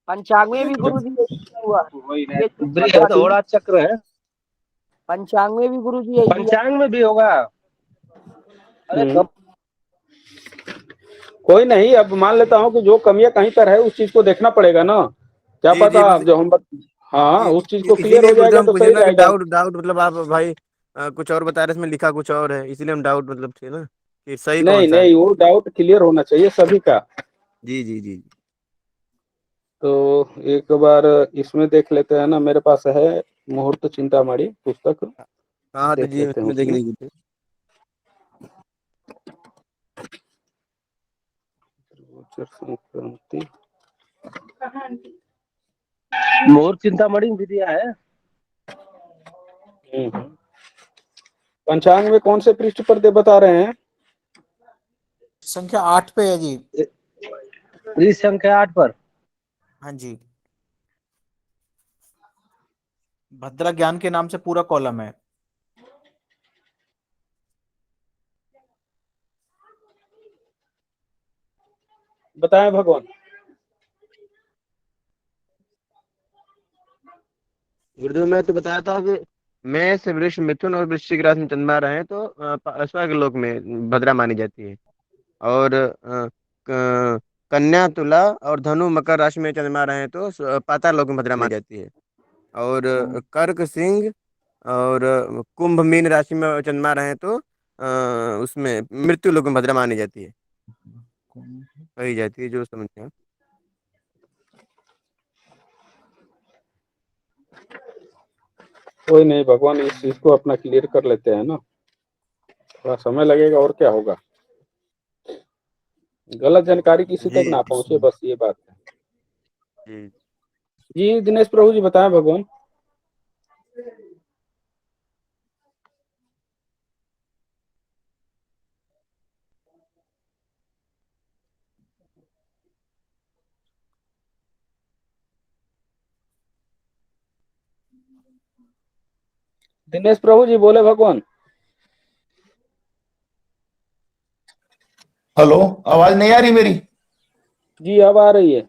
पंचांग में भी गुरु जी यही दिया हुआ है। वही ये है, बता रहे बृहद चक्र है। पंचांग में भी गुरु जी यही दिया। पंचांग में भी होगा। अरे हम्म, कब? कोई नहीं, अब मान लेता हूँ कि जो कमियां कहीं पर है उस चीज को देखना पड़ेगा ना। क्या जी जी, पता बस जो हम हाँ, उस चीज को क्लियर इसीलिए हो गुरुदेव जाएगा हम तो पूछे सही ना कि रहेगा। डाउट डाउट मतलब आप भाई कुछ और बता रहे, इसमें लिखा कुछ और है, इसीलिए हम डाउट मतलब थे ना कि सही कौन नहीं सा है। नहीं, वो डाउट क्लियर होना चाहिए सभी का। जी जी जी। तो एक बार इसमें देख लेते हैं ना, मेरे पास है मुहूर्त चिंतामणि पुस्तक, हाँ तो देख जी, लेते हैं उसमें देख उसमें। लीजिए। संक्रांति। मोर चिंतामणि भी दिया है। हम्म। पंचांग में कौन से पृष्ठ पर दे बता रहे हैं? संख्या 8 पे है जी। पृष्ठ संख्या 8 पर। हाँ जी, भद्रा ज्ञान के नाम से पूरा कॉलम है। बताएं भगवान। गुरुदेव मैं तो बताया था कि मेष वृष मिथुन और वृश्चिक राशि में चंद्रमा रहे तो स्वर्ग लोक में भद्रा मानी जाती है। और कन्या तुला और धनु मकर राशि में चंद्रमा रहे तो पाताल लोक में भद्रा मानी जाती है। और कर्क सिंह और कुंभ मीन राशि में चंद्रमा रहे तो उसमें मृत्यु लोक में भद्रा मानी जाती है, कही जाती है, जो समझते हैं। कोई नहीं, भगवान इस चीज को अपना क्लियर कर लेते हैं ना, थोड़ा समय लगेगा और क्या होगा। गलत जानकारी किसी तक ना पहुंचे, बस ये बात है। जी जी दिनेश प्रभु जी बताएं भगवान। दिनेश प्रभु जी बोले भगवान। हेलो, आवाज नहीं आ रही मेरी? जी अब आ रही है।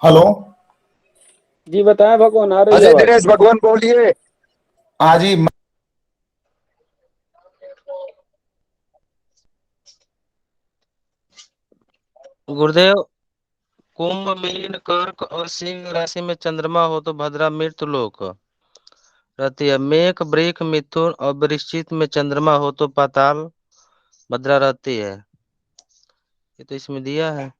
हेलो, जी बताएं भगवान, आ रही है अजय आवाज। दिनेश भगवान बोलिए। हाँ जी। गुरुदेव, कुंभ मीन कर्क और सिंह राशि में चंद्रमा हो तो भद्रा मृत्यु लोक रहती है। मेष वृष मिथुन और वृश्चिक में चंद्रमा हो तो पाताल भद्रा रहती है। ये तो इसमें दिया है।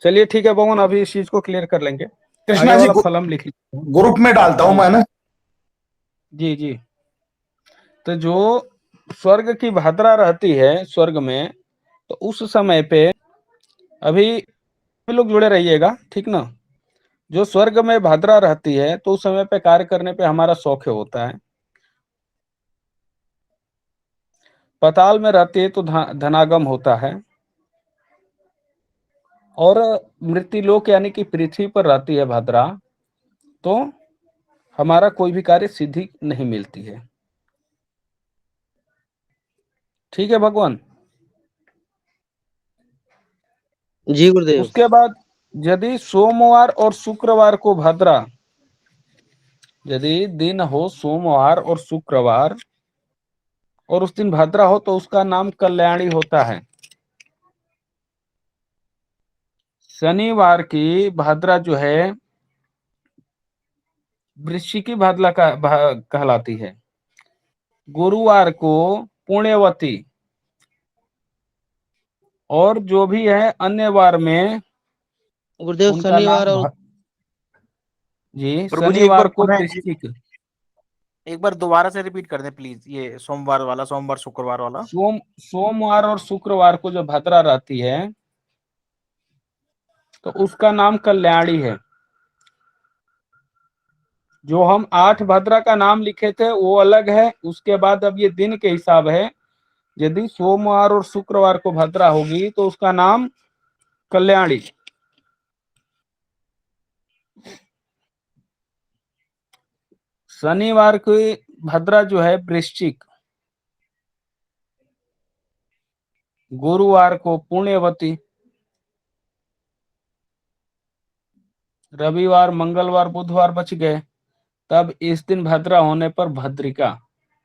चलिए ठीक है भगवान, अभी इस चीज को क्लियर कर लेंगे। कृष्णा आगे जी, वाला फलम लिख लीजिए। ग्रुप में डालता हूं मैं ना। जी जी। तो जो स्वर्ग की भद्रा रहती है स्वर्ग में, तो उस समय पे अभी लोग जुड़े रहिएगा, ठीक ना। जो स्वर्ग में भद्रा रहती है तो उस समय पे कार्य करने पे हमारा सौख्य होता है। पाताल में रहती है तो धनागम होता है। और मृत्युलोक यानी कि पृथ्वी पर रहती है भद्रा, तो हमारा कोई भी कार्य सिद्धि नहीं मिलती है। ठीक है भगवान। जी गुरुदेव। उसके बाद यदि सोमवार और शुक्रवार को भद्रा, यदि दिन हो सोमवार और शुक्रवार और उस दिन भद्रा हो तो उसका नाम कल्याणी होता है। शनिवार की भद्रा जो है वृश्चिकी भद्रा कहलाती है। गुरुवार को पुण्यवती, और जो भी है अन्य वार में गुरुदेव उनका शनिवार नाम और जी प्रभु जी एक बार शनिवार को पुनः वृश्चिक, एक बार दोबारा से रिपीट कर दें प्लीज, ये सोमवार वाला, सोमवार शुक्रवार वाला। सोमवार और शुक्रवार को जो भद्रा रहती है तो उसका नाम कल्याणी है। जो हम 8 भद्रा का नाम लिखे थे वो अलग है। उसके बाद अब ये दिन के हिसाब है। यदि सोमवार और शुक्रवार को भद्रा होगी तो उसका नाम कल्याणी। शनिवार की भद्रा जो है वृश्चिक, गुरुवार को पुण्यवती, रविवार मंगलवार बुधवार बच गए, तब इस दिन भद्रा होने पर भद्रिका।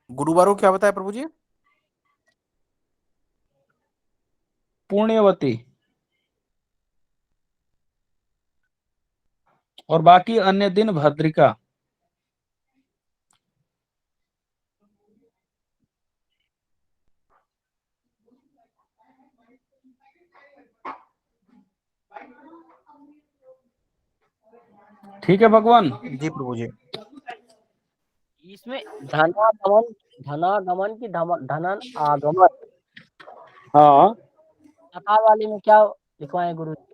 गुरुवार को क्या बताया प्रभु जी? पुण्यवती। और बाकी अन्य दिन भद्रिका। ठीक है भगवान। जी प्रभु जी। इसमें धनागमन, धनागमन की धनन आगमन, हाँ पाताल वाले में क्या लिखवाए गुरु जी?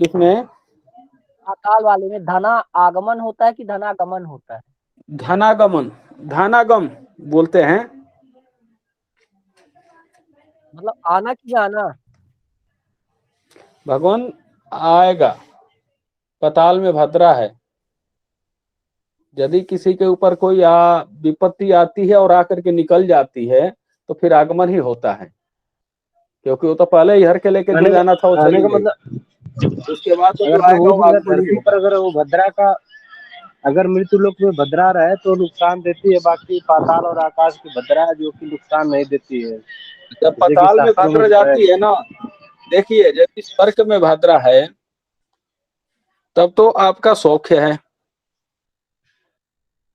किसमें? पाताल वाले में धना आगमन होता है कि धनागमन होता है? धनागमन, धनागम बोलते हैं। मतलब आना कि जाना? भगवान आएगा, पाताल में भद्रा है यदि किसी के ऊपर कोई विपत्ति आती है और आकर के निकल जाती है तो फिर आगमन ही होता है, क्योंकि वो तो पहले ही हर के लेके जो जाना था वो आने चली का गई, मतलब उसके बाद तो अगर जो आएगा प्रभु वो जी आगमन ही धरती होगा। पर अगर वो भद्रा का अगर मृत्यु लोक में भद्रा रहे तो नुकसान देती है, बाकी पाताल और आकाश की भद्रा है जो कि नुकसान नहीं देती है, जब जैसे कि पाताल में शास्त्रों में भद्रा बताया जाती है ना, देखिए यदि स्वर्ग में भद्रा है तब तो आपका सौख्य है,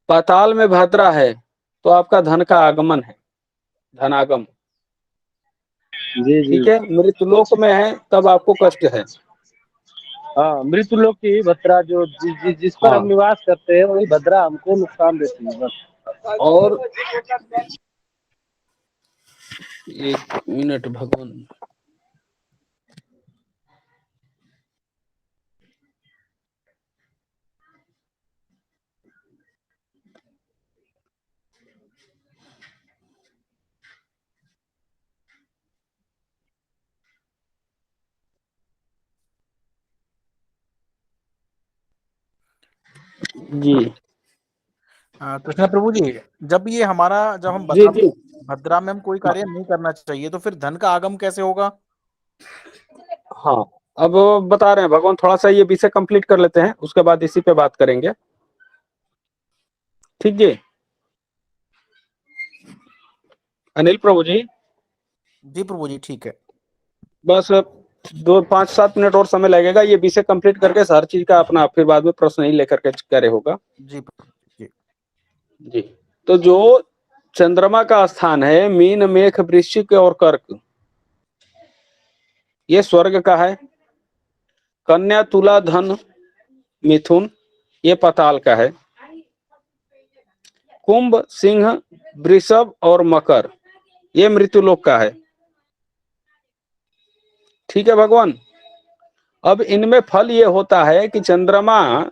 पाताल में भद्रा है तो आपका धन का आगमन है, धनागम। जी जी। ठीक है, मृत्युलोक में है तब आपको कष्ट है। हाँ, मृत्यु लोक की भद्रा जो जिस पर हाँ, हम निवास करते हैं वही भद्रा हमको नुकसान देती है बस। और 1 मिनट भगवान। जी कृष्णा प्रभु जी, जब ये हमारा जब हम जी जी। भद्रा में हम कोई कार्य नहीं करना चाहिए तो फिर धन का आगम कैसे होगा? हाँ, अब बता रहे हैं भगवान, थोड़ा सा ये विषय कंप्लीट कर लेते हैं, उसके बाद इसी पे बात करेंगे। ठीक जी, अनिल प्रभु जी। जी प्रभु जी, ठीक है। बस 5-7 मिनट और समय लगेगा, ये विषय कंप्लीट करके हर चीज का अपना फिर बाद में प्रश्न ही लेकर के करे होगा। जी प्रभु जी। जी, तो जो चंद्रमा का स्थान है मीन मेष वृश्चिक और कर्क, ये स्वर्ग का है। कन्या तुला धन मिथुन, ये पाताल का है। कुंभ सिंह वृषभ और मकर, ये मृत्युलोक का है। ठीक है भगवान। अब इनमें फल ये होता है कि चंद्रमा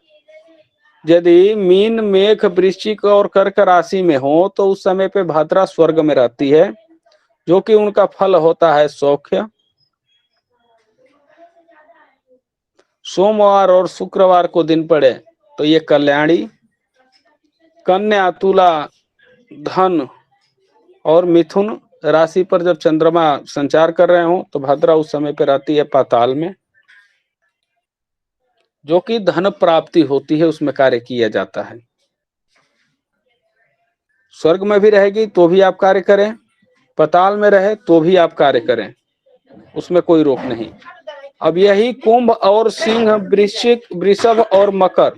यदि मीन मेष वृश्चिक और कर्क राशि में हो तो उस समय पे भद्रा स्वर्ग में रहती है, जो कि उनका फल होता है सौख्य। सोमवार और शुक्रवार को दिन पड़े तो ये कल्याणी। कन्या तुला धन और मिथुन राशि पर जब चंद्रमा संचार कर रहे हो तो भद्रा उस समय पे रहती है पाताल में, जो कि धन प्राप्ति होती है, उसमें कार्य किया जाता है। स्वर्ग में भी रहेगी तो भी आप कार्य करें, पाताल में रहे तो भी आप कार्य करें, उसमें कोई रोक नहीं। अब यही कुंभ और सिंह वृश्चिक वृषभ और मकर,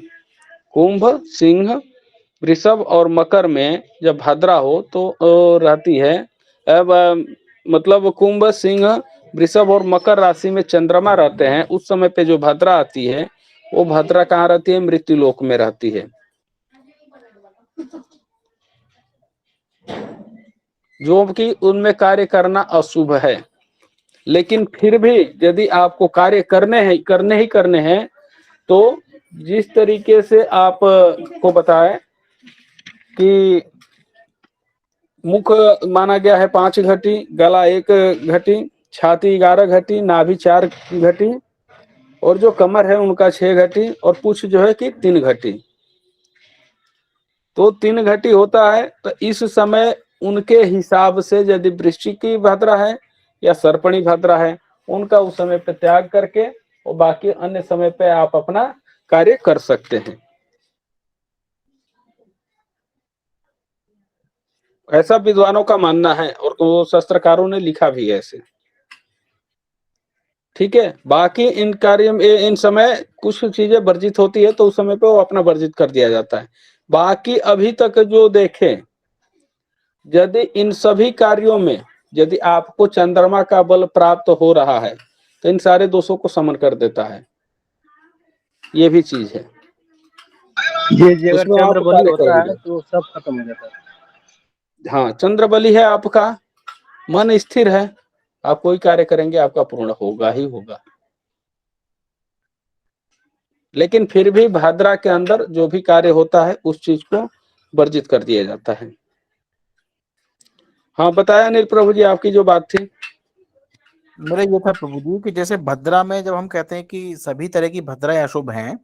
कुंभ सिंह वृषभ और मकर में जब भद्रा हो तो रहती है। अब मतलब कुंभ सिंह वृषभ और मकर राशि में चंद्रमा रहते हैं, उस समय पे जो भद्रा आती है वो भद्रा कहाँ रहती है? मृत्युलोक में रहती है, जो कि उनमें कार्य करना अशुभ है। लेकिन फिर भी यदि आपको कार्य करने हैं तो जिस तरीके से आप को बताएं कि मुख माना गया है 5 घटी, गला 1 घटी, छाती 11 घटी, नाभि 4 घटी, और जो कमर है उनका 6 घटी, और पूछ जो है कि 3 घटी। तो 3 घटी होता है। तो इस समय उनके हिसाब से यदि वृश्चिक की भद्रा है या सर्पणी भद्रा है, उनका उस समय पे त्याग करके और बाकी अन्य समय पे आप अपना कार्य कर सकते हैं। ऐसा विद्वानों का मानना है और वो शास्त्रकारों ने लिखा भी है ऐसे। ठीक है, बाकी इन कार्य में इन समय कुछ चीजें वर्जित होती है तो उस समय पे वो अपना वर्जित कर दिया जाता है। बाकी अभी तक जो देखें, यदि इन सभी कार्यों में यदि आपको चंद्रमा का बल प्राप्त हो रहा है तो इन सारे दोषों को समन कर देता है, ये भी चीज है। जी अगर उसमें चंद्र आप बलि कार्य कर होता भी है जाते। तो सब खत्म हो जाता है। हाँ, चंद्र बलि है आपका, मन स्थिर है, आप कोई कार्य करेंगे आपका पूर्ण होगा ही होगा। लेकिन फिर भी भाद्रा के अंदर जो भी कार्य होता है उस चीज को वर्जित कर दिया जाता है। हाँ, बताया अनिल प्रभु जी आपकी जो बात थी। मेरा ये था प्रभु जी कि जैसे भद्रा में जब हम कहते हैं कि सभी तरह की भद्राएं अशुभ हैं,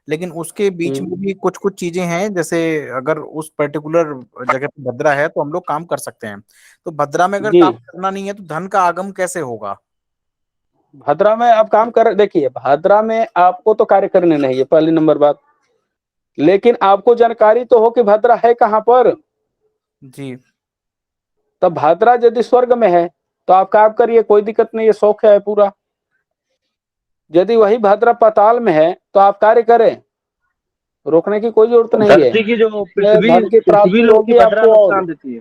लेकिन उसके बीच में भी कुछ कुछ चीजें हैं, जैसे अगर उस पर्टिकुलर जगह पे भद्रा है तो हम लोग काम कर सकते हैं। तो भद्रा में अगर जी काम करना नहीं है तो धन का आगम कैसे होगा? भद्रा में आप काम कर, देखिए भद्रा में आपको तो कार्य करने नहीं है, पहली नंबर बात। लेकिन आपको जानकारी तो हो कि भद्रा है कहाँ पर। जी तब भद्रा यदि स्वर्ग में है तो आप काम करिए, कोई दिक्कत नहीं है, शौक है पूरा। यदि वही भद्रा पाताल में है तो आप कार्य करें, रोकने की कोई जरूरत नहीं है। धरती की जो उसमें पृथ्वी धन की पृथ्वी प्राप्ति लोग की होगी भद्रा आपको, और नुकसान देती है।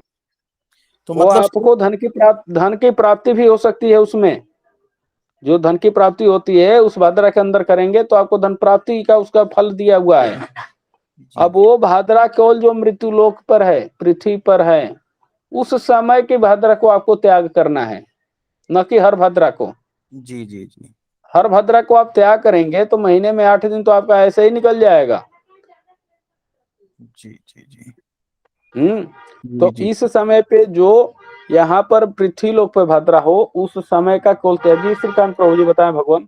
तो वो मतलब आपको धन की प्राप्ति भी हो सकती है उसमें। जो धन की प्राप्ति होती है उस भाद्रा के अंदर करेंगे तो आपको धन प्राप्ति का उसका फल दिया हुआ है। जी अब वो भाद्रा केवल जो मृत्यु लोक पर है, पृथ्वी पर है, उस समय की भाद्रा को आपको त्याग करना है, न कि हर भाद्रा को। जी जी जी हर भाद्रा को आप त्याग करेंगे तो महीने में 8 दिन तो आपका ऐसे ही निकल जाएगा। जी जी जी तो जी इस समय पे जो यहाँ पर पृथ्वी लोक पे भाद्रा हो, उस समय का कुल त्यागी। श्रीकांत प्रभु जी बताएं भगवान।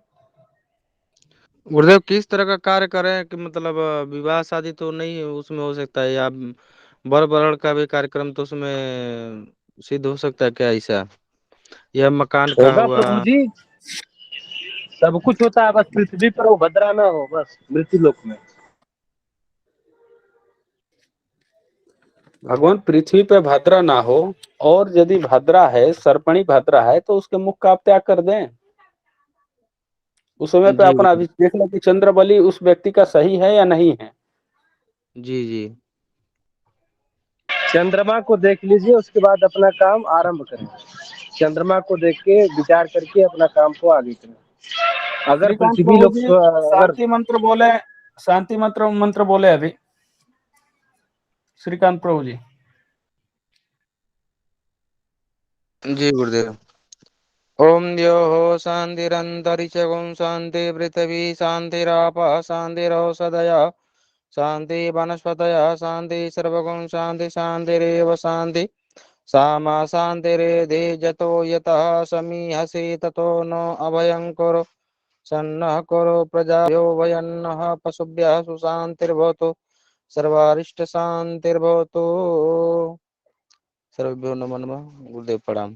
गुरुदेव किस तरह का कार्य करें कि मतलब विवाह शादी तो नहीं उसमें हो सकता है, या बर बरड़ का भी कार्यक्रम तो उसमें सिद्ध हो सकता है क्या ऐसा, या मकान का होगा हुआ? प्रभु जी, सब कुछ होता है, बस पृथ्वी पर वो भद्रा ना हो, बस मृत्यु लोक में। भगवान पृथ्वी पे भाद्रा ना हो, और यदि भाद्रा है, सर्पणी भाद्रा है, तो उसके मुख का आप त्याग कर दें। उस समय पे जी अपना अभी देख लो कि चंद्र बलि उस व्यक्ति का सही है या नहीं है। जी जी चंद्रमा को देख लीजिए, उसके बाद अपना काम आरंभ करें। चंद्रमा को देख के विचार करके अपना काम को आगे करें। अगर श्रीकांत पृथ्वी प्रभु लोग जी अगर शांति मंत्र बोले, शांति मंत्र बोले अभी श्रीकांत प्रभु जी। जी गुरुदेव। ओम द्यो शांतिरंतरिक्षगुं शांति पृथ्वी शांतिराप शांतिरौषधय शांति वनस्पतय शांति सर्वगुण शांति शांतिरेव शांति सामा शांतिरेधि जतो यतः समीहसि ततो नो अभयं कुरु सन्नः कुरु प्रजाभ्यो वयन्नः पशुभ्यः सुशान्तिर्भवतु सर्वारिष्ट शांतिर्भवतु। सर्वेभ्यो नमो नमः। गुरुदेव प्रणाम।